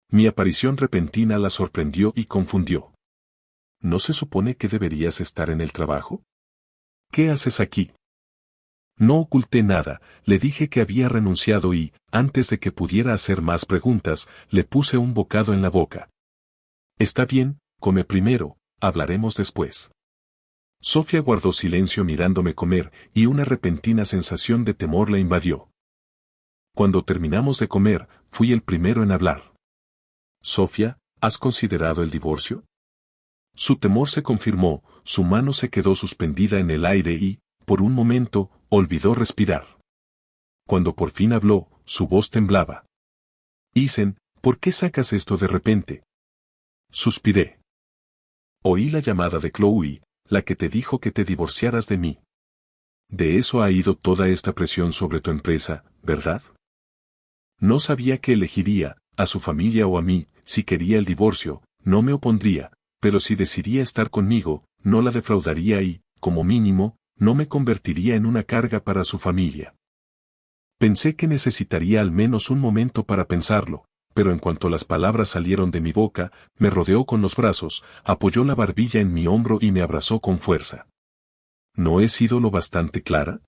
Speaker 1: Mi aparición repentina la sorprendió y confundió. ¿No se supone que deberías estar en el trabajo? ¿Qué haces aquí? No oculté nada, le dije que había renunciado y, antes de que pudiera hacer más preguntas, le puse un bocado en la boca. Está bien, come primero, hablaremos después. Sofía guardó silencio mirándome comer, y una repentina sensación de temor la invadió. Cuando terminamos de comer, fui el primero en hablar. Sofía, ¿has considerado el divorcio? Su temor se confirmó, su mano se quedó suspendida en el aire y, por un momento, olvidó respirar. Cuando por fin habló, su voz temblaba. Isen, ¿por qué sacas esto de repente? Suspiré. Oí la llamada de Chloe, la que te dijo que te divorciaras de mí. De eso ha ido toda esta presión sobre tu empresa, ¿verdad? No sabía que elegiría, a su familia o a mí, si quería el divorcio, no me opondría, pero si decidía estar conmigo, no la defraudaría y, como mínimo, no me convertiría en una carga para su familia. Pensé que necesitaría al menos un momento para pensarlo, pero en cuanto las palabras salieron de mi boca, me rodeó con los brazos, apoyó la barbilla en mi hombro y me abrazó con fuerza. ¿No he sido lo bastante clara?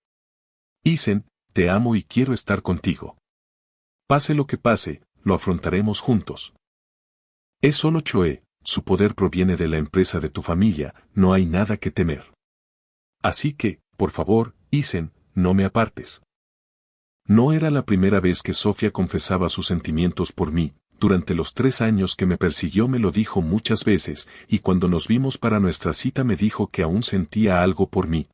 Speaker 1: Isen, te amo y quiero estar contigo. Pase lo que pase, lo afrontaremos juntos. Es solo Choe, su poder proviene de la empresa de tu familia, no hay nada que temer. Así que, por favor, Isen, no me apartes. No era la primera vez que Sofía confesaba sus sentimientos por mí, durante los 3 años que me persiguió me lo dijo muchas veces, y cuando nos vimos para nuestra cita me dijo que aún sentía algo por mí.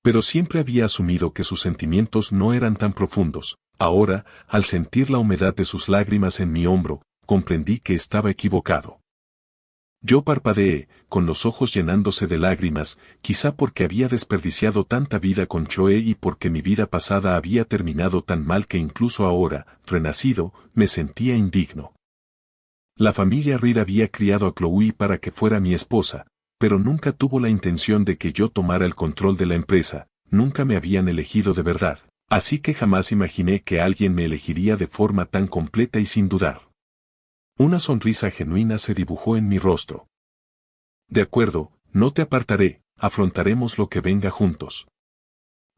Speaker 1: Pero siempre había asumido que sus sentimientos no eran tan profundos. Ahora, al sentir la humedad de sus lágrimas en mi hombro, comprendí que estaba equivocado. Yo parpadeé, con los ojos llenándose de lágrimas, quizá porque había desperdiciado tanta vida con Chloe y porque mi vida pasada había terminado tan mal que incluso ahora, renacido, me sentía indigno. La familia Reed había criado a Chloe para que fuera mi esposa, pero nunca tuvo la intención de que yo tomara el control de la empresa, nunca me habían elegido de verdad, así que jamás imaginé que alguien me elegiría de forma tan completa y sin dudar. Una sonrisa genuina se dibujó en mi rostro. De acuerdo, no te apartaré, afrontaremos lo que venga juntos.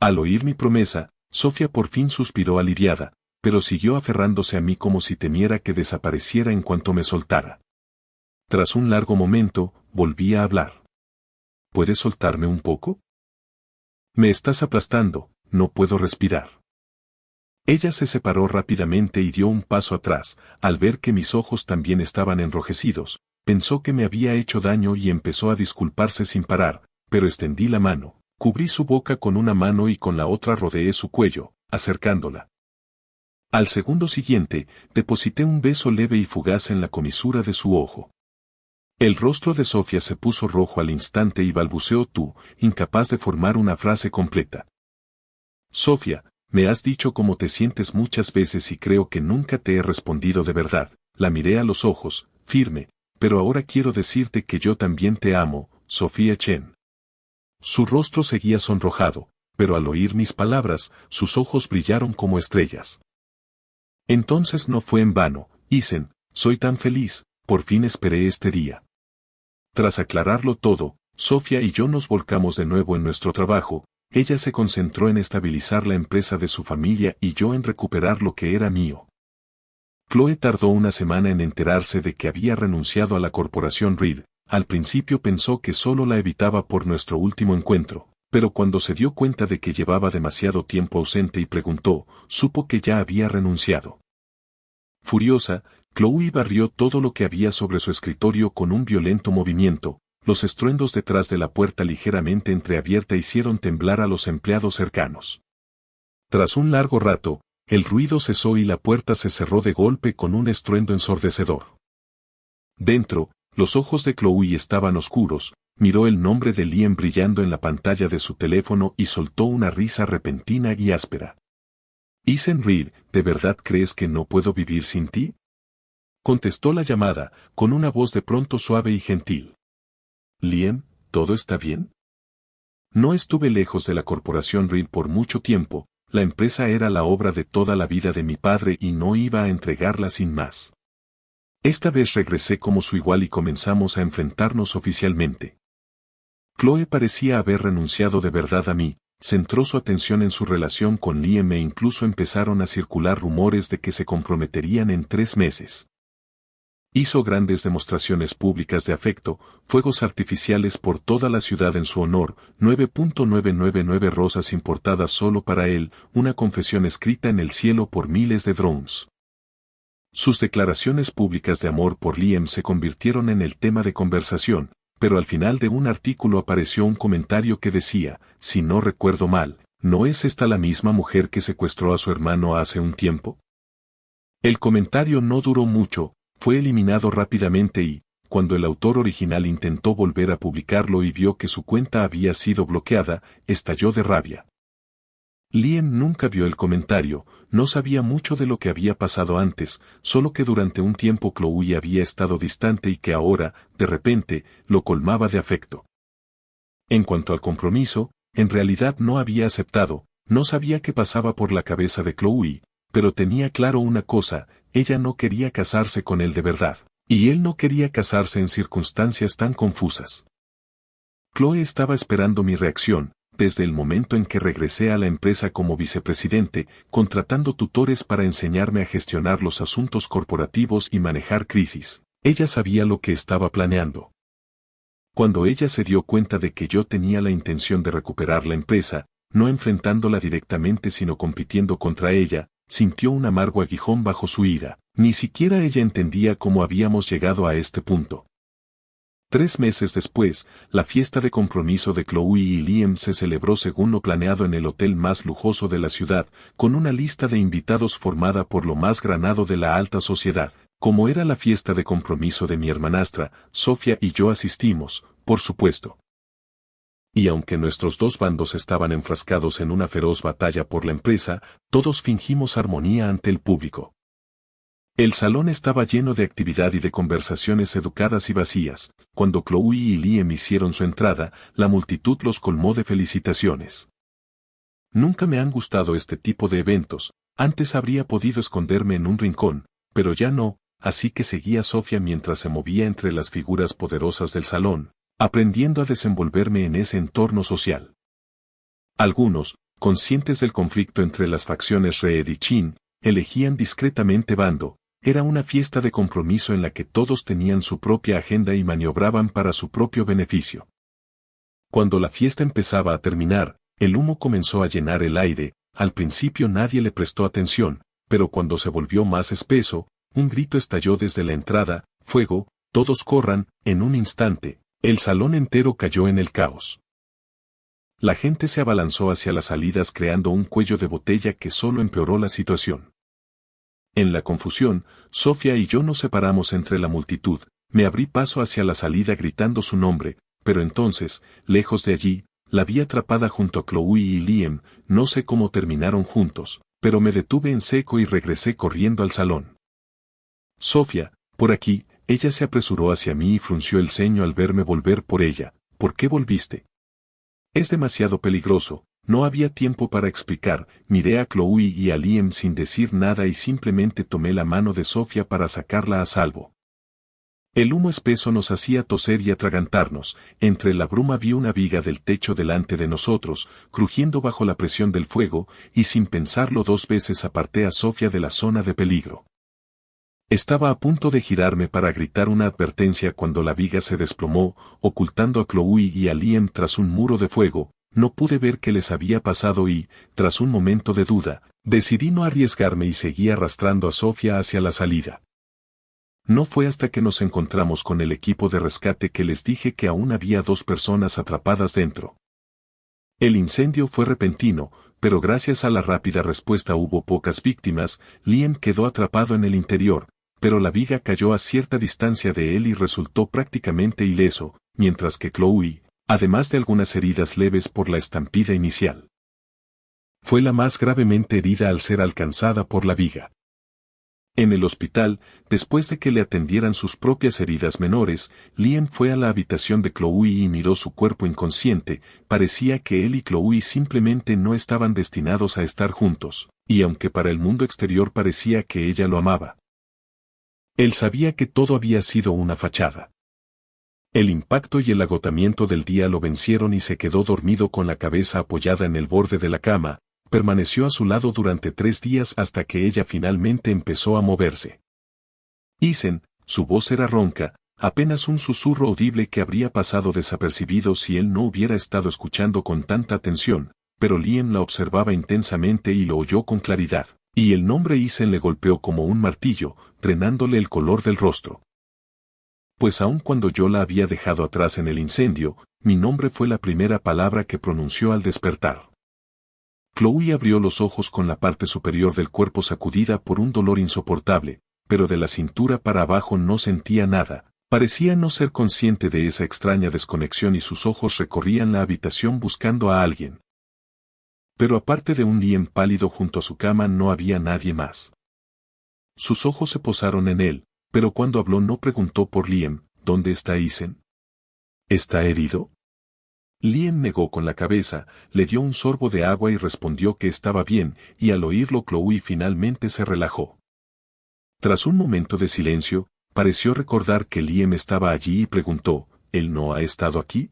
Speaker 1: Al oír mi promesa, Sofía por fin suspiró aliviada, pero siguió aferrándose a mí como si temiera que desapareciera en cuanto me soltara. Tras un largo momento, volví a hablar. ¿Puedes soltarme un poco? Me estás aplastando, no puedo respirar. Ella se separó rápidamente y dio un paso atrás. Al ver que mis ojos también estaban enrojecidos, pensó que me había hecho daño y empezó a disculparse sin parar, pero extendí la mano, cubrí su boca con una mano y con la otra rodeé su cuello, acercándola. Al segundo siguiente, deposité un beso leve y fugaz en la comisura de su ojo. El rostro de Sofía se puso rojo al instante y balbuceó tú, incapaz de formar una frase completa. Sofía, me has dicho cómo te sientes muchas veces y creo que nunca te he respondido de verdad. La miré a los ojos, firme, pero ahora quiero decirte que yo también te amo, Sofía Chen. Su rostro seguía sonrojado, pero al oír mis palabras, sus ojos brillaron como estrellas. Entonces no fue en vano, Isen, soy tan feliz, por fin esperé este día. Tras aclararlo todo, Sofía y yo nos volcamos de nuevo en nuestro trabajo. Ella se concentró en estabilizar la empresa de su familia y yo en recuperar lo que era mío. Chloe tardó una semana en enterarse de que había renunciado a la corporación Reed. Al principio pensó que solo la evitaba por nuestro último encuentro, pero cuando se dio cuenta de que llevaba demasiado tiempo ausente y preguntó, supo que ya había renunciado. Furiosa, Chloe barrió todo lo que había sobre su escritorio con un violento movimiento. Los estruendos detrás de la puerta ligeramente entreabierta hicieron temblar a los empleados cercanos. Tras un largo rato, el ruido cesó y la puerta se cerró de golpe con un estruendo ensordecedor. Dentro, los ojos de Chloe estaban oscuros, miró el nombre de Liam brillando en la pantalla de su teléfono y soltó una risa repentina y áspera. Isen Reed, ¿de verdad crees que no puedo vivir sin ti? Contestó la llamada, con una voz de pronto suave y gentil. Liam, ¿todo está bien? No estuve lejos de la corporación Reed por mucho tiempo, la empresa era la obra de toda la vida de mi padre y no iba a entregarla sin más. Esta vez regresé como su igual y comenzamos a enfrentarnos oficialmente. Chloe parecía haber renunciado de verdad a mí, centró su atención en su relación con Liam e incluso empezaron a circular rumores de que se comprometerían en 3 meses. Hizo grandes demostraciones públicas de afecto, fuegos artificiales por toda la ciudad en su honor, 9.999 rosas importadas solo para él, una confesión escrita en el cielo por miles de drones. Sus declaraciones públicas de amor por Liam se convirtieron en el tema de conversación, pero al final de un artículo apareció un comentario que decía, si no recuerdo mal, ¿no es esta la misma mujer que secuestró a su hermano hace un tiempo? El comentario no duró mucho, fue eliminado rápidamente y, cuando el autor original intentó volver a publicarlo y vio que su cuenta había sido bloqueada, estalló de rabia. Liam nunca vio el comentario, no sabía mucho de lo que había pasado antes, solo que durante un tiempo Chloe había estado distante y que ahora, de repente, lo colmaba de afecto. En cuanto al compromiso, en realidad no había aceptado, no sabía qué pasaba por la cabeza de Chloe, pero tenía claro una cosa, ella no quería casarse con él de verdad, y él no quería casarse en circunstancias tan confusas. Chloe estaba esperando mi reacción, desde el momento en que regresé a la empresa como vicepresidente, contratando tutores para enseñarme a gestionar los asuntos corporativos y manejar crisis. Ella sabía lo que estaba planeando. Cuando ella se dio cuenta de que yo tenía la intención de recuperar la empresa, no enfrentándola directamente sino compitiendo contra ella, sintió un amargo aguijón bajo su ira. Ni siquiera ella entendía cómo habíamos llegado a este punto. 3 meses después, la fiesta de compromiso de Chloe y Liam se celebró según lo planeado en el hotel más lujoso de la ciudad, con una lista de invitados formada por lo más granado de la alta sociedad. Como era la fiesta de compromiso de mi hermanastra, Sofía y yo asistimos, por supuesto. Y aunque nuestros dos bandos estaban enfrascados en una feroz batalla por la empresa, todos fingimos armonía ante el público. El salón estaba lleno de actividad y de conversaciones educadas y vacías. Cuando Chloe y Liam hicieron su entrada, la multitud los colmó de felicitaciones. Nunca me han gustado este tipo de eventos. Antes habría podido esconderme en un rincón, pero ya no, así que seguí a Sofía mientras se movía entre las figuras poderosas del salón, aprendiendo a desenvolverme en ese entorno social. Algunos, conscientes del conflicto entre las facciones Reed y Chin, elegían discretamente bando. Era una fiesta de compromiso en la que todos tenían su propia agenda y maniobraban para su propio beneficio. Cuando la fiesta empezaba a terminar, el humo comenzó a llenar el aire. Al principio nadie le prestó atención, pero cuando se volvió más espeso, un grito estalló desde la entrada: ¡fuego! Todos corran. En un instante, el salón entero cayó en el caos. La gente se abalanzó hacia las salidas creando un cuello de botella que solo empeoró la situación. En la confusión, Sofía y yo nos separamos entre la multitud. Me abrí paso hacia la salida gritando su nombre, pero entonces, lejos de allí, la vi atrapada junto a Chloe y Liam. No sé cómo terminaron juntos, pero me detuve en seco y regresé corriendo al salón. Sofía, por aquí. Ella se apresuró hacia mí y frunció el ceño al verme volver por ella. ¿Por qué volviste? Es demasiado peligroso. No había tiempo para explicar. Miré a Chloe y a Liam sin decir nada y simplemente tomé la mano de Sofía para sacarla a salvo. El humo espeso nos hacía toser y atragantarnos. Entre la bruma vi una viga del techo delante de nosotros, crujiendo bajo la presión del fuego, y sin pensarlo 2 veces aparté a Sofía de la zona de peligro. Estaba a punto de girarme para gritar una advertencia cuando la viga se desplomó, ocultando a Chloe y a Liam tras un muro de fuego. No pude ver qué les había pasado y, tras un momento de duda, decidí no arriesgarme y seguí arrastrando a Sofía hacia la salida. No fue hasta que nos encontramos con el equipo de rescate que les dije que aún había 2 personas atrapadas dentro. El incendio fue repentino, pero gracias a la rápida respuesta hubo pocas víctimas. Liam quedó atrapado en el interior, pero la viga cayó a cierta distancia de él y resultó prácticamente ileso, mientras que Chloe, además de algunas heridas leves por la estampida inicial, fue la más gravemente herida al ser alcanzada por la viga. En el hospital, después de que le atendieran sus propias heridas menores, Liam fue a la habitación de Chloe y miró su cuerpo inconsciente. Parecía que él y Chloe simplemente no estaban destinados a estar juntos, y aunque para el mundo exterior parecía que ella lo amaba, él sabía que todo había sido una fachada. El impacto y el agotamiento del día lo vencieron y se quedó dormido con la cabeza apoyada en el borde de la cama. Permaneció a su lado durante 3 días hasta que ella finalmente empezó a moverse. Isen, su voz era ronca, apenas un susurro audible que habría pasado desapercibido si él no hubiera estado escuchando con tanta atención, pero Liam la observaba intensamente y lo oyó con claridad, y el nombre Isen le golpeó como un martillo, drenándole el color del rostro. Pues aun cuando yo la había dejado atrás en el incendio, mi nombre fue la primera palabra que pronunció al despertar. Chloe abrió los ojos con la parte superior del cuerpo sacudida por un dolor insoportable, pero de la cintura para abajo no sentía nada. Parecía no ser consciente de esa extraña desconexión y sus ojos recorrían la habitación buscando a alguien. Pero aparte de un Liam pálido junto a su cama no había nadie más. Sus ojos se posaron en él, pero cuando habló no preguntó por Liam. ¿Dónde está Isen? ¿Está herido? Liam negó con la cabeza, le dio un sorbo de agua y respondió que estaba bien, y al oírlo Chloe finalmente se relajó. Tras un momento de silencio, pareció recordar que Liam estaba allí y preguntó: ¿él no ha estado aquí?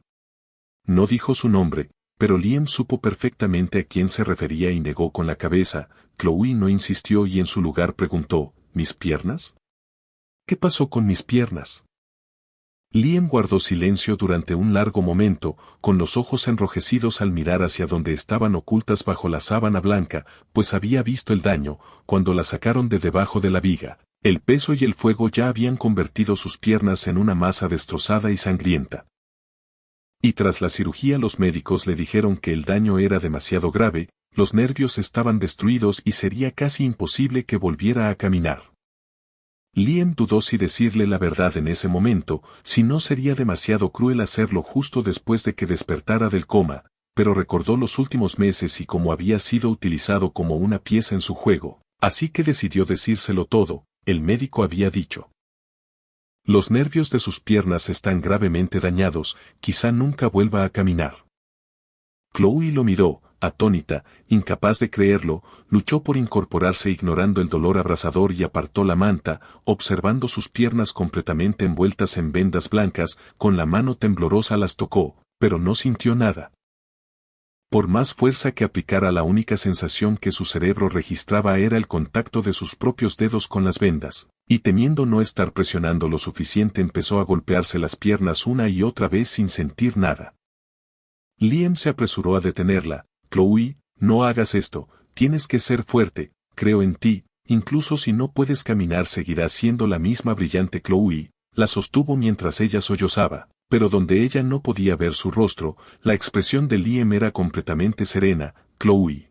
Speaker 1: No dijo su nombre, pero Liam supo perfectamente a quién se refería y negó con la cabeza. Chloe no insistió y en su lugar preguntó: ¿mis piernas? ¿Qué pasó con mis piernas? Liam guardó silencio durante un largo momento, con los ojos enrojecidos al mirar hacia donde estaban ocultas bajo la sábana blanca, pues había visto el daño, cuando la sacaron de debajo de la viga. El peso y el fuego ya habían convertido sus piernas en una masa destrozada y sangrienta. Y tras la cirugía los médicos le dijeron que el daño era demasiado grave, los nervios estaban destruidos y sería casi imposible que volviera a caminar. Liam dudó si decirle la verdad en ese momento, si no sería demasiado cruel hacerlo justo después de que despertara del coma, pero recordó los últimos meses y cómo había sido utilizado como una pieza en su juego, así que decidió decírselo todo. El médico había dicho: los nervios de sus piernas están gravemente dañados, quizá nunca vuelva a caminar. Chloe lo miró, atónita, incapaz de creerlo, luchó por incorporarse ignorando el dolor abrasador y apartó la manta, observando sus piernas completamente envueltas en vendas blancas, con la mano temblorosa las tocó, pero no sintió nada. Por más fuerza que aplicara, la única sensación que su cerebro registraba era el contacto de sus propios dedos con las vendas, y temiendo no estar presionando lo suficiente empezó a golpearse las piernas una y otra vez sin sentir nada. Liam se apresuró a detenerla. Chloe, no hagas esto, tienes que ser fuerte, creo en ti, incluso si no puedes caminar seguirás siendo la misma brillante Chloe, la sostuvo mientras ella sollozaba, pero donde ella no podía ver su rostro, la expresión de Liam era completamente serena. Chloe,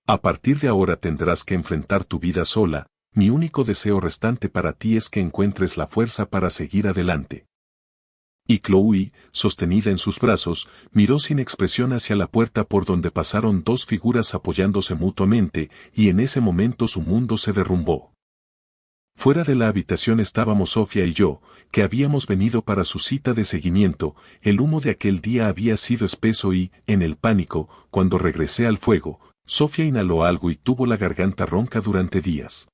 Speaker 1: a partir de ahora tendrás que enfrentar tu vida sola, mi único deseo restante para ti es que encuentres la fuerza para seguir adelante. Y Chloe, sostenida en sus brazos, miró sin expresión hacia la puerta por donde pasaron dos figuras apoyándose mutuamente, y en ese momento su mundo se derrumbó. Fuera de la habitación estábamos Sofía y yo, que habíamos venido para su cita de seguimiento. El humo de aquel día había sido espeso y, en el pánico, cuando regresé al fuego, Sofía inhaló algo y tuvo la garganta ronca durante días.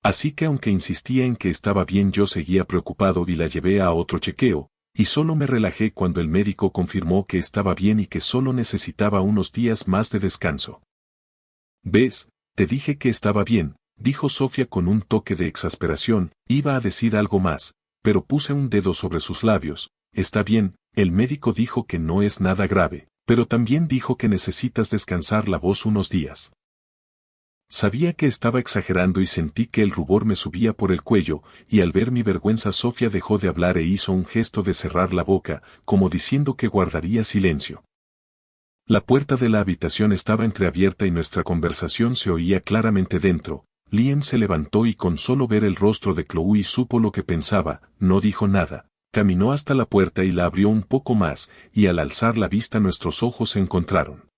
Speaker 1: Así que aunque insistía en que estaba bien, yo seguía preocupado y la llevé a otro chequeo, y solo me relajé cuando el médico confirmó que estaba bien y que solo necesitaba unos días más de descanso. ¿Ves? Te dije que estaba bien, dijo Sofía con un toque de exasperación. Iba a decir algo más, pero puse un dedo sobre sus labios. Está bien, el médico dijo que no es nada grave, pero también dijo que necesitas descansar la voz unos días. Sabía que estaba exagerando y sentí que el rubor me subía por el cuello, y al ver mi vergüenza Sofía dejó de hablar e hizo un gesto de cerrar la boca, como diciendo que guardaría silencio. La puerta de la habitación estaba entreabierta y nuestra conversación se oía claramente dentro. Liam se levantó y con solo ver el rostro de Chloe supo lo que pensaba. No dijo nada. Caminó hasta la puerta y la abrió un poco más, y al alzar la vista nuestros ojos se encontraron.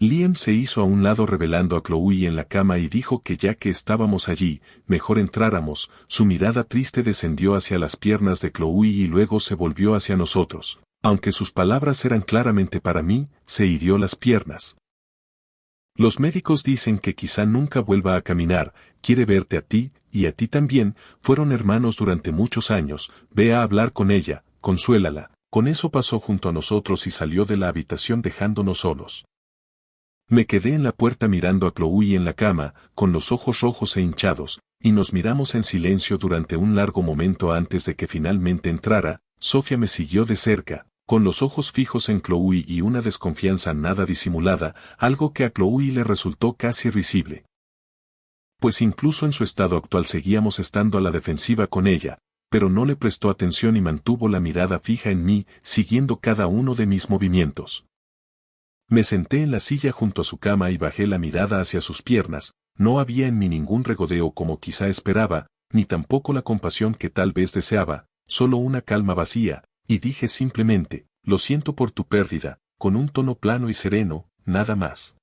Speaker 1: Liam se hizo a un lado revelando a Chloe en la cama y dijo que ya que estábamos allí, mejor entráramos. Su mirada triste descendió hacia las piernas de Chloe y luego se volvió hacia nosotros. Aunque sus palabras eran claramente para mí, se hirió las piernas. Los médicos dicen que quizá nunca vuelva a caminar, quiere verte a ti, y a ti también, fueron hermanos durante muchos años, ve a hablar con ella, consuélala. Con eso pasó junto a nosotros y salió de la habitación dejándonos solos. Me quedé en la puerta mirando a Chloe en la cama, con los ojos rojos e hinchados, y nos miramos en silencio durante un largo momento antes de que finalmente entrara. Sofía me siguió de cerca, con los ojos fijos en Chloe y una desconfianza nada disimulada, algo que a Chloe le resultó casi risible. Pues incluso en su estado actual seguíamos estando a la defensiva con ella, pero no le prestó atención y mantuvo la mirada fija en mí, siguiendo cada uno de mis movimientos. Me senté en la silla junto a su cama y bajé la mirada hacia sus piernas. No había en mí ningún regodeo como quizá esperaba, ni tampoco la compasión que tal vez deseaba, solo una calma vacía, y dije simplemente: lo siento por tu pérdida, con un tono plano y sereno, nada más.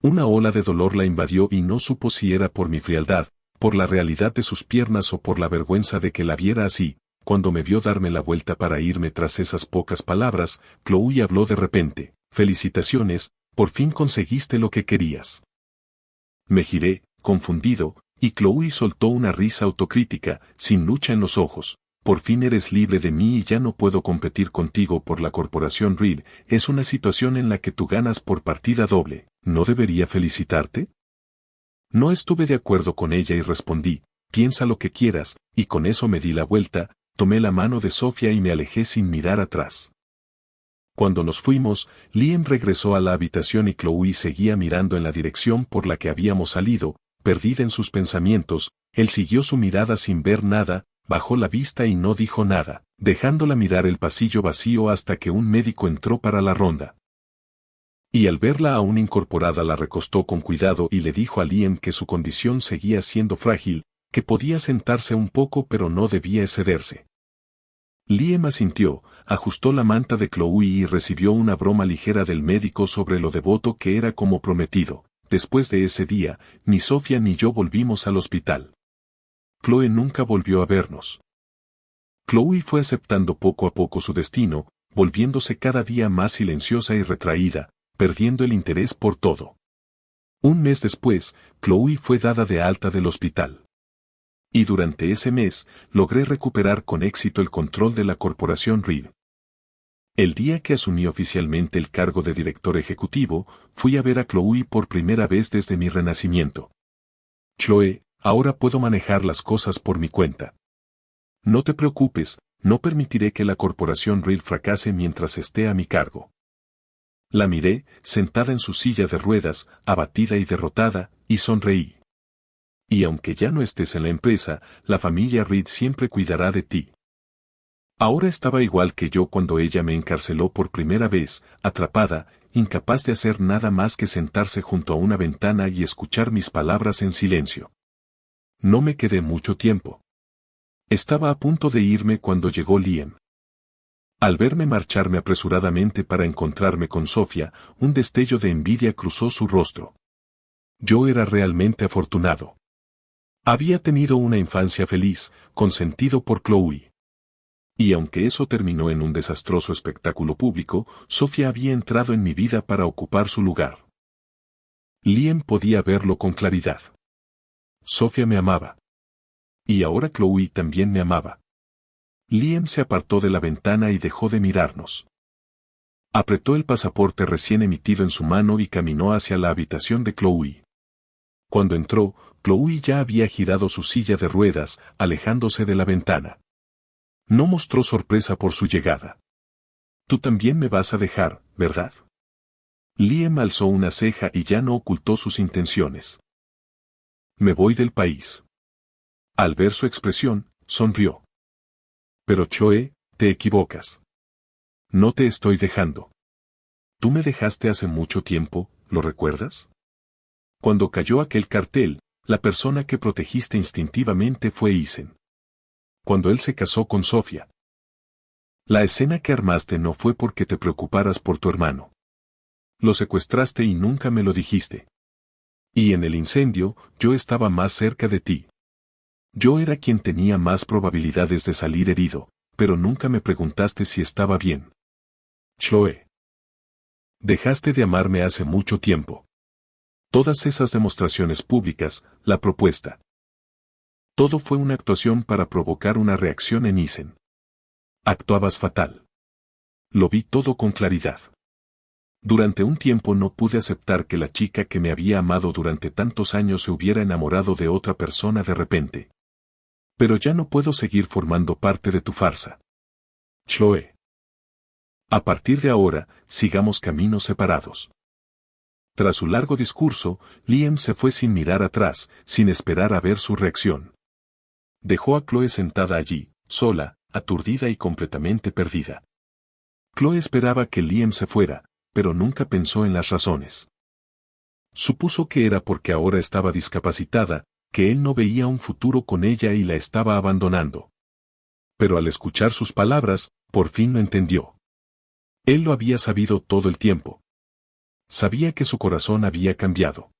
Speaker 1: Una ola de dolor la invadió y no supo si era por mi frialdad, por la realidad de sus piernas o por la vergüenza de que la viera así. Cuando me vio darme la vuelta para irme tras esas pocas palabras, Chloe habló de repente: felicitaciones, por fin conseguiste lo que querías. Me giré, confundido, y Chloe soltó una risa autocrítica, sin lucha en los ojos. Por fin eres libre de mí y ya no puedo competir contigo por la corporación Reed. Es una situación en la que tú ganas por partida doble. ¿No debería felicitarte? No estuve de acuerdo con ella y respondí: piensa lo que quieras, y con eso me di la vuelta. tomé la mano de Sofía y me alejé sin mirar atrás. Cuando nos fuimos, Liam regresó a la habitación y Chloe seguía mirando en la dirección por la que habíamos salido, perdida en sus pensamientos. Él siguió su mirada sin ver nada, bajó la vista y no dijo nada, dejándola mirar el pasillo vacío hasta que un médico entró para la ronda. Y al verla aún incorporada la recostó con cuidado y le dijo a Liam que su condición seguía siendo frágil, que podía sentarse un poco pero no debía excederse. Liam asintió, ajustó la manta de Chloe y recibió una broma ligera del médico sobre lo devoto que era como prometido. Después de ese día, ni Sofía ni yo volvimos al hospital. Chloe nunca volvió a vernos. Chloe fue aceptando poco a poco su destino, volviéndose cada día más silenciosa y retraída, perdiendo el interés por todo. Un mes después, Chloe fue dada de alta del hospital. Y durante ese mes, logré recuperar con éxito el control de la corporación Reed. El día que asumí oficialmente el cargo de director ejecutivo, fui a ver a Chloe por primera vez desde mi renacimiento. Chloe, ahora puedo manejar las cosas por mi cuenta. No te preocupes, no permitiré que la corporación Reed fracase mientras esté a mi cargo. La miré, sentada en su silla de ruedas, abatida y derrotada, y sonreí. Y aunque ya no estés en la empresa, la familia Reed siempre cuidará de ti. Ahora estaba igual que yo cuando ella me encarceló por primera vez, atrapada, incapaz de hacer nada más que sentarse junto a una ventana y escuchar mis palabras en silencio. No me quedé mucho tiempo. Estaba a punto de irme cuando llegó Liam. Al verme marcharme apresuradamente para encontrarme con Sofía, un destello de envidia cruzó su rostro. Yo era realmente afortunado. Había tenido una infancia feliz, consentido por Chloe. Y aunque eso terminó en un desastroso espectáculo público, Sofía había entrado en mi vida para ocupar su lugar. Liam podía verlo con claridad. Sofía me amaba. Y ahora Chloe también me amaba. Liam se apartó de la ventana y dejó de mirarnos. Apretó el pasaporte recién emitido en su mano y caminó hacia la habitación de Chloe. Cuando entró, Chloe ya había girado su silla de ruedas, alejándose de la ventana. No mostró sorpresa por su llegada. Tú también me vas a dejar, ¿verdad? Liam alzó una ceja y ya no ocultó sus intenciones. Me voy del país. Al ver su expresión, sonrió. Pero Chloe, te equivocas. No te estoy dejando. Tú me dejaste hace mucho tiempo, ¿lo recuerdas? Cuando cayó aquel cartel, la persona que protegiste instintivamente fue Isen. Cuando él se casó con Sofía. La escena que armaste no fue porque te preocuparas por tu hermano. Lo secuestraste y nunca me lo dijiste. Y en el incendio, yo estaba más cerca de ti. Yo era quien tenía más probabilidades de salir herido, pero nunca me preguntaste si estaba bien. Chloe. Dejaste de amarme hace mucho tiempo. Todas esas demostraciones públicas, la propuesta. Todo fue una actuación para provocar una reacción en Isen. Actuabas fatal. Lo vi todo con claridad. Durante un tiempo no pude aceptar que la chica que me había amado durante tantos años se hubiera enamorado de otra persona de repente. Pero ya no puedo seguir formando parte de tu farsa. Chloe. A partir de ahora, sigamos caminos separados. Tras su largo discurso, Liam se fue sin mirar atrás, sin esperar a ver su reacción. Dejó a Chloe sentada allí, sola, aturdida y completamente perdida. Chloe esperaba que Liam se fuera, pero nunca pensó en las razones. Supuso que era porque ahora estaba discapacitada, que él no veía un futuro con ella y la estaba abandonando. Pero al escuchar sus palabras, por fin lo entendió. Él lo había sabido todo el tiempo. Sabía que su corazón había cambiado.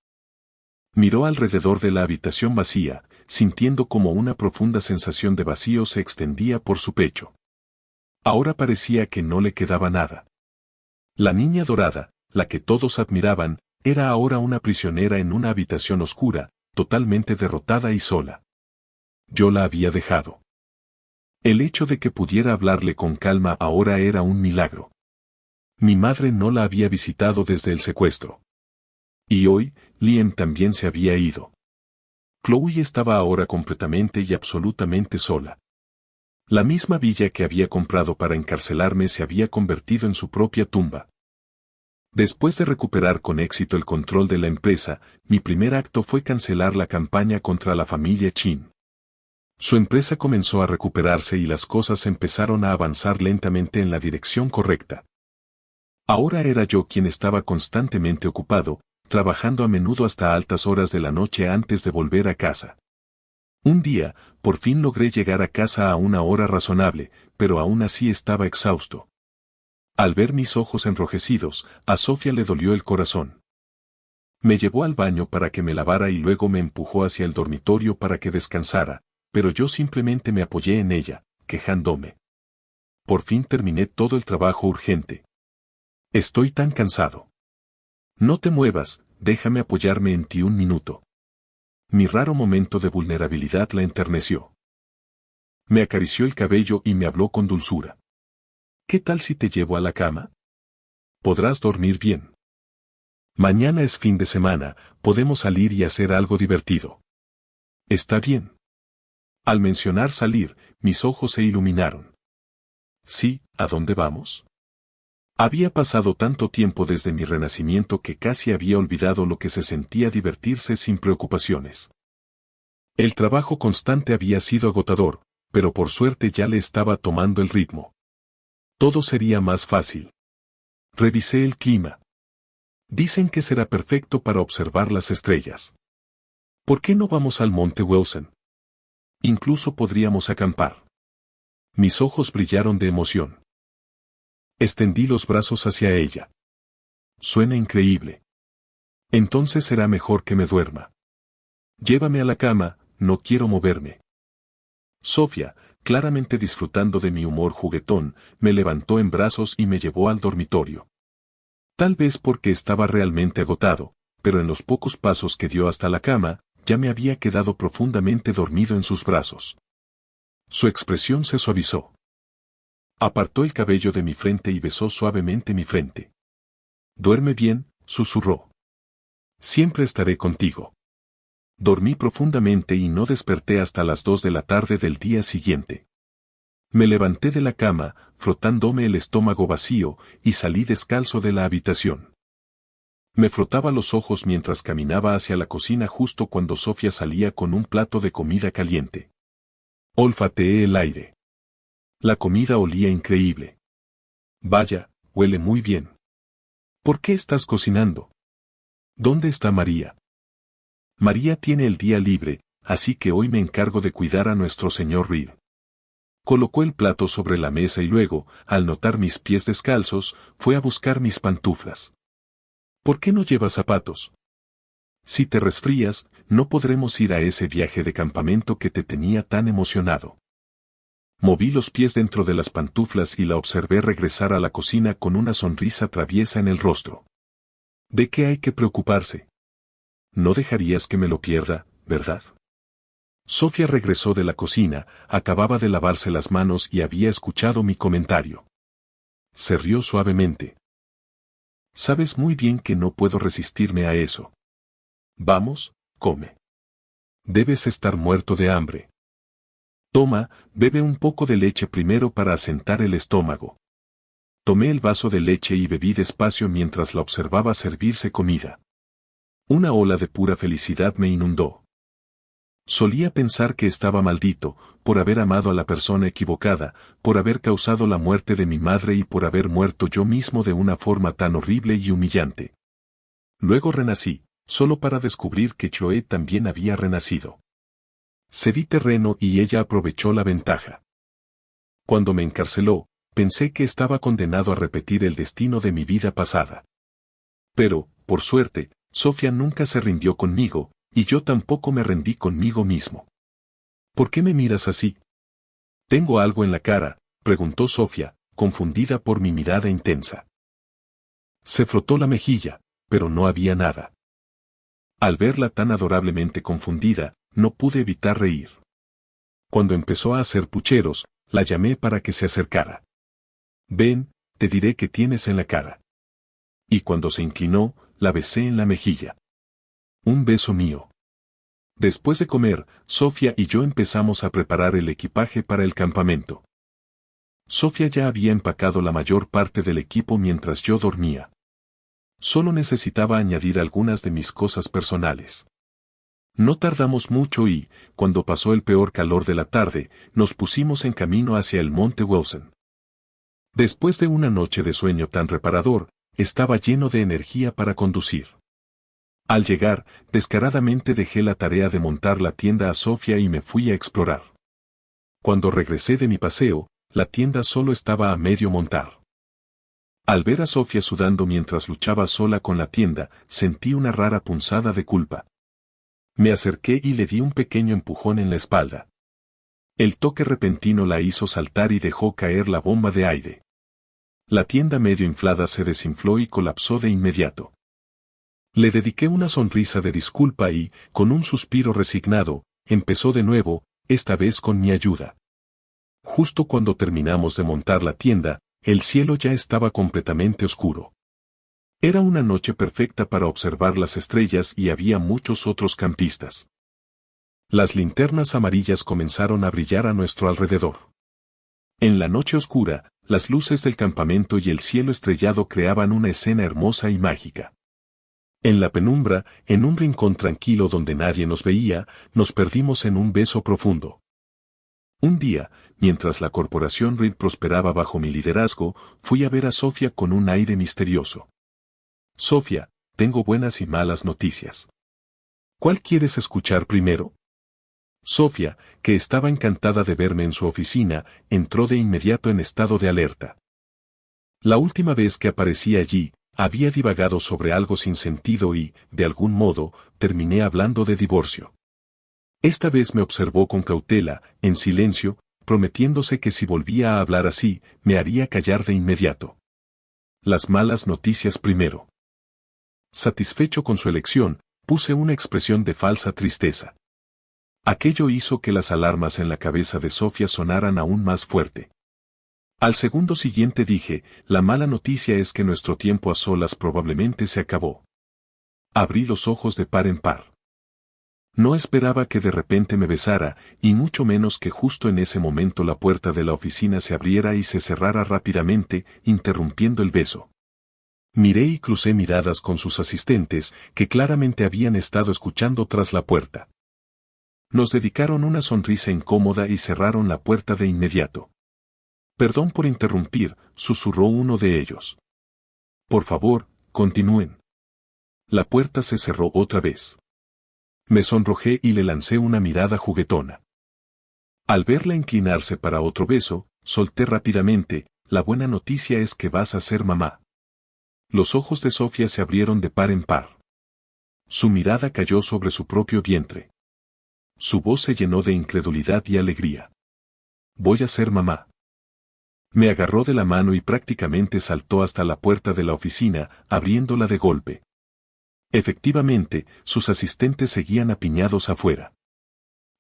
Speaker 1: Miró alrededor de la habitación vacía, sintiendo como una profunda sensación de vacío se extendía por su pecho. Ahora parecía que no le quedaba nada. La niña dorada, la que todos admiraban, era ahora una prisionera en una habitación oscura, totalmente derrotada y sola. Yo la había dejado. El hecho de que pudiera hablarle con calma ahora era un milagro. Mi madre no la había visitado desde el secuestro. Y hoy, Liam también se había ido. Chloe estaba ahora completamente y absolutamente sola. La misma villa que había comprado para encarcelarme se había convertido en su propia tumba. Después de recuperar con éxito el control de la empresa, mi primer acto fue cancelar la campaña contra la familia Chin. Su empresa comenzó a recuperarse y las cosas empezaron a avanzar lentamente en la dirección correcta. Ahora era yo quien estaba constantemente ocupado, trabajando a menudo hasta altas horas de la noche antes de volver a casa. Un día, por fin logré llegar a casa a una hora razonable, pero aún así estaba exhausto. Al ver mis ojos enrojecidos, a Sofía le dolió el corazón. Me llevó al baño para que me lavara y luego me empujó hacia el dormitorio para que descansara, pero yo simplemente me apoyé en ella, quejándome. Por fin terminé todo el trabajo urgente. Estoy tan cansado. No te muevas, déjame apoyarme en ti un minuto. Mi raro momento de vulnerabilidad la enterneció. Me acarició el cabello y me habló con dulzura. ¿Qué tal si te llevo a la cama? Podrás dormir bien. Mañana es fin de semana, podemos salir y hacer algo divertido. Está bien. Al mencionar salir, mis ojos se iluminaron. Sí, ¿a dónde vamos? Había pasado tanto tiempo desde mi renacimiento que casi había olvidado lo que se sentía divertirse sin preocupaciones. El trabajo constante había sido agotador, pero por suerte ya le estaba tomando el ritmo. Todo sería más fácil. Revisé el clima. Dicen que será perfecto para observar las estrellas. ¿Por qué no vamos al Monte Wilson? Incluso podríamos acampar. Mis ojos brillaron de emoción. Extendí los brazos hacia ella. Suena increíble. Entonces será mejor que me duerma. Llévame a la cama, no quiero moverme. Sofía, claramente disfrutando de mi humor juguetón, me levantó en brazos y me llevó al dormitorio. Tal vez porque estaba realmente agotado, pero en los pocos pasos que dio hasta la cama, ya me había quedado profundamente dormido en sus brazos. Su expresión se suavizó. Apartó el cabello de mi frente y besó suavemente mi frente. Duerme bien, susurró. Siempre estaré contigo. Dormí profundamente y no desperté hasta las 2 de la tarde del día siguiente. Me levanté de la cama, frotándome el estómago vacío, y salí descalzo de la habitación. Me frotaba los ojos mientras caminaba hacia la cocina justo cuando Sofía salía con un plato de comida caliente. Olfateé el aire. La comida olía increíble. Vaya, huele muy bien. ¿Por qué estás cocinando? ¿Dónde está María? María tiene el día libre, así que hoy me encargo de cuidar a nuestro señor Reed. Colocó el plato sobre la mesa y luego, al notar mis pies descalzos, fue a buscar mis pantuflas. ¿Por qué no llevas zapatos? Si te resfrías, no podremos ir a ese viaje de campamento que te tenía tan emocionado. Moví los pies dentro de las pantuflas y la observé regresar a la cocina con una sonrisa traviesa en el rostro. ¿De qué hay que preocuparse? No dejarías que me lo pierda, ¿verdad? Sofía regresó de la cocina, acababa de lavarse las manos y había escuchado mi comentario. Se rió suavemente. Sabes muy bien que no puedo resistirme a eso. Vamos, come. Debes estar muerto de hambre. Toma, bebe un poco de leche primero para asentar el estómago. Tomé el vaso de leche y bebí despacio mientras la observaba servirse comida. Una ola de pura felicidad me inundó. Solía pensar que estaba maldito, por haber amado a la persona equivocada, por haber causado la muerte de mi madre y por haber muerto yo mismo de una forma tan horrible y humillante. Luego renací, solo para descubrir que Choe también había renacido. Cedí terreno y ella aprovechó la ventaja. Cuando me encarceló, pensé que estaba condenado a repetir el destino de mi vida pasada. Pero, por suerte, Sofía nunca se rindió conmigo, y yo tampoco me rendí conmigo mismo. ¿Por qué me miras así? ¿Tengo algo en la cara?, preguntó Sofía, confundida por mi mirada intensa. Se frotó la mejilla, pero no había nada. Al verla tan adorablemente confundida, no pude evitar reír. Cuando empezó a hacer pucheros, la llamé para que se acercara. Ven, te diré qué tienes en la cara. Y cuando se inclinó, la besé en la mejilla. Un beso mío. Después de comer, Sofía y yo empezamos a preparar el equipaje para el campamento. Sofía ya había empacado la mayor parte del equipo mientras yo dormía. Solo necesitaba añadir algunas de mis cosas personales. No tardamos mucho y, cuando pasó el peor calor de la tarde, nos pusimos en camino hacia el monte Wilson. Después de una noche de sueño tan reparador, estaba lleno de energía para conducir. Al llegar, descaradamente dejé la tarea de montar la tienda a Sofía y me fui a explorar. Cuando regresé de mi paseo, la tienda solo estaba a medio montar. Al ver a Sofía sudando mientras luchaba sola con la tienda, sentí una rara punzada de culpa. Me acerqué y le di un pequeño empujón en la espalda. El toque repentino la hizo saltar y dejó caer la bomba de aire. La tienda medio inflada se desinfló y colapsó de inmediato. Le dediqué una sonrisa de disculpa y, con un suspiro resignado, empezó de nuevo, esta vez con mi ayuda. Justo cuando terminamos de montar la tienda, el cielo ya estaba completamente oscuro. Era una noche perfecta para observar las estrellas y había muchos otros campistas. Las linternas amarillas comenzaron a brillar a nuestro alrededor. En la noche oscura, las luces del campamento y el cielo estrellado creaban una escena hermosa y mágica. En la penumbra, en un rincón tranquilo donde nadie nos veía, nos perdimos en un beso profundo. Un día, mientras la corporación Reed prosperaba bajo mi liderazgo, fui a ver a Sofía con un aire misterioso. Sofía, tengo buenas y malas noticias. ¿Cuál quieres escuchar primero? Sofía, que estaba encantada de verme en su oficina, entró de inmediato en estado de alerta. La última vez que aparecí allí, había divagado sobre algo sin sentido y, de algún modo, terminé hablando de divorcio. Esta vez me observó con cautela, en silencio, prometiéndose que si volvía a hablar así, me haría callar de inmediato. Las malas noticias primero. Satisfecho con su elección, puse una expresión de falsa tristeza. Aquello hizo que las alarmas en la cabeza de Sofía sonaran aún más fuerte. Al segundo siguiente dije, la mala noticia es que nuestro tiempo a solas probablemente se acabó. Abrí los ojos de par en par. No esperaba que de repente me besara, y mucho menos que justo en ese momento la puerta de la oficina se abriera y se cerrara rápidamente, interrumpiendo el beso. Miré y crucé miradas con sus asistentes, que claramente habían estado escuchando tras la puerta. Nos dedicaron una sonrisa incómoda y cerraron la puerta de inmediato. Perdón por interrumpir, susurró uno de ellos. Por favor, continúen. La puerta se cerró otra vez. Me sonrojé y le lancé una mirada juguetona. Al verla inclinarse para otro beso, solté rápidamente, la buena noticia es que vas a ser mamá. Los ojos de Sofía se abrieron de par en par. Su mirada cayó sobre su propio vientre. Su voz se llenó de incredulidad y alegría. Voy a ser mamá. Me agarró de la mano y prácticamente saltó hasta la puerta de la oficina, abriéndola de golpe. Efectivamente, sus asistentes seguían apiñados afuera.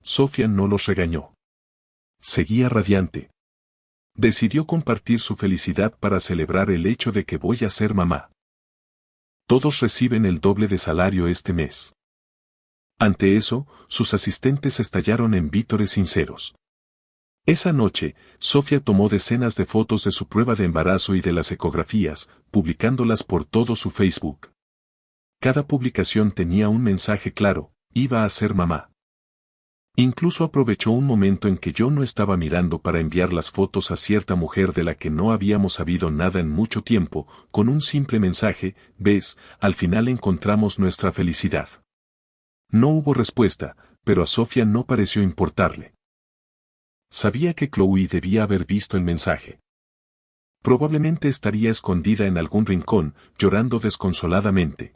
Speaker 1: Sofía no los regañó. Seguía radiante. Decidió compartir su felicidad para celebrar el hecho de que voy a ser mamá. Todos reciben el doble de salario este mes. Ante eso, sus asistentes estallaron en vítores sinceros. Esa noche, Sofía tomó decenas de fotos de su prueba de embarazo y de las ecografías, publicándolas por todo su Facebook. Cada publicación tenía un mensaje claro, iba a ser mamá. Incluso aprovechó un momento en que yo no estaba mirando para enviar las fotos a cierta mujer de la que no habíamos sabido nada en mucho tiempo, con un simple mensaje, ves, al final encontramos nuestra felicidad. No hubo respuesta, pero a Sofía no pareció importarle. Sabía que Chloe debía haber visto el mensaje. Probablemente estaría escondida en algún rincón, llorando desconsoladamente.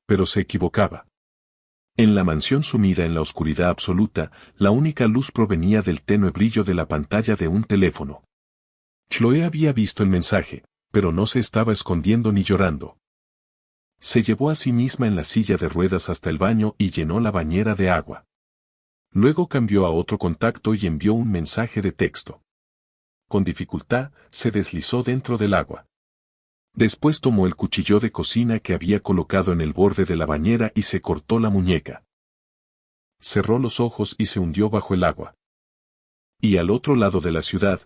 Speaker 1: Pero se equivocaba. En la mansión sumida en la oscuridad absoluta, la única luz provenía del tenue brillo de la pantalla de un teléfono. Chloe había visto el mensaje, pero no se estaba escondiendo ni llorando. Se llevó a sí misma en la silla de ruedas hasta el baño y llenó la bañera de agua. Luego cambió a otro contacto y envió un mensaje de texto. Con dificultad, se deslizó dentro del agua. Después tomó el cuchillo de cocina que había colocado en el borde de la bañera y se cortó la muñeca. cerró los ojos y se hundió bajo el agua. Y al otro lado de la ciudad,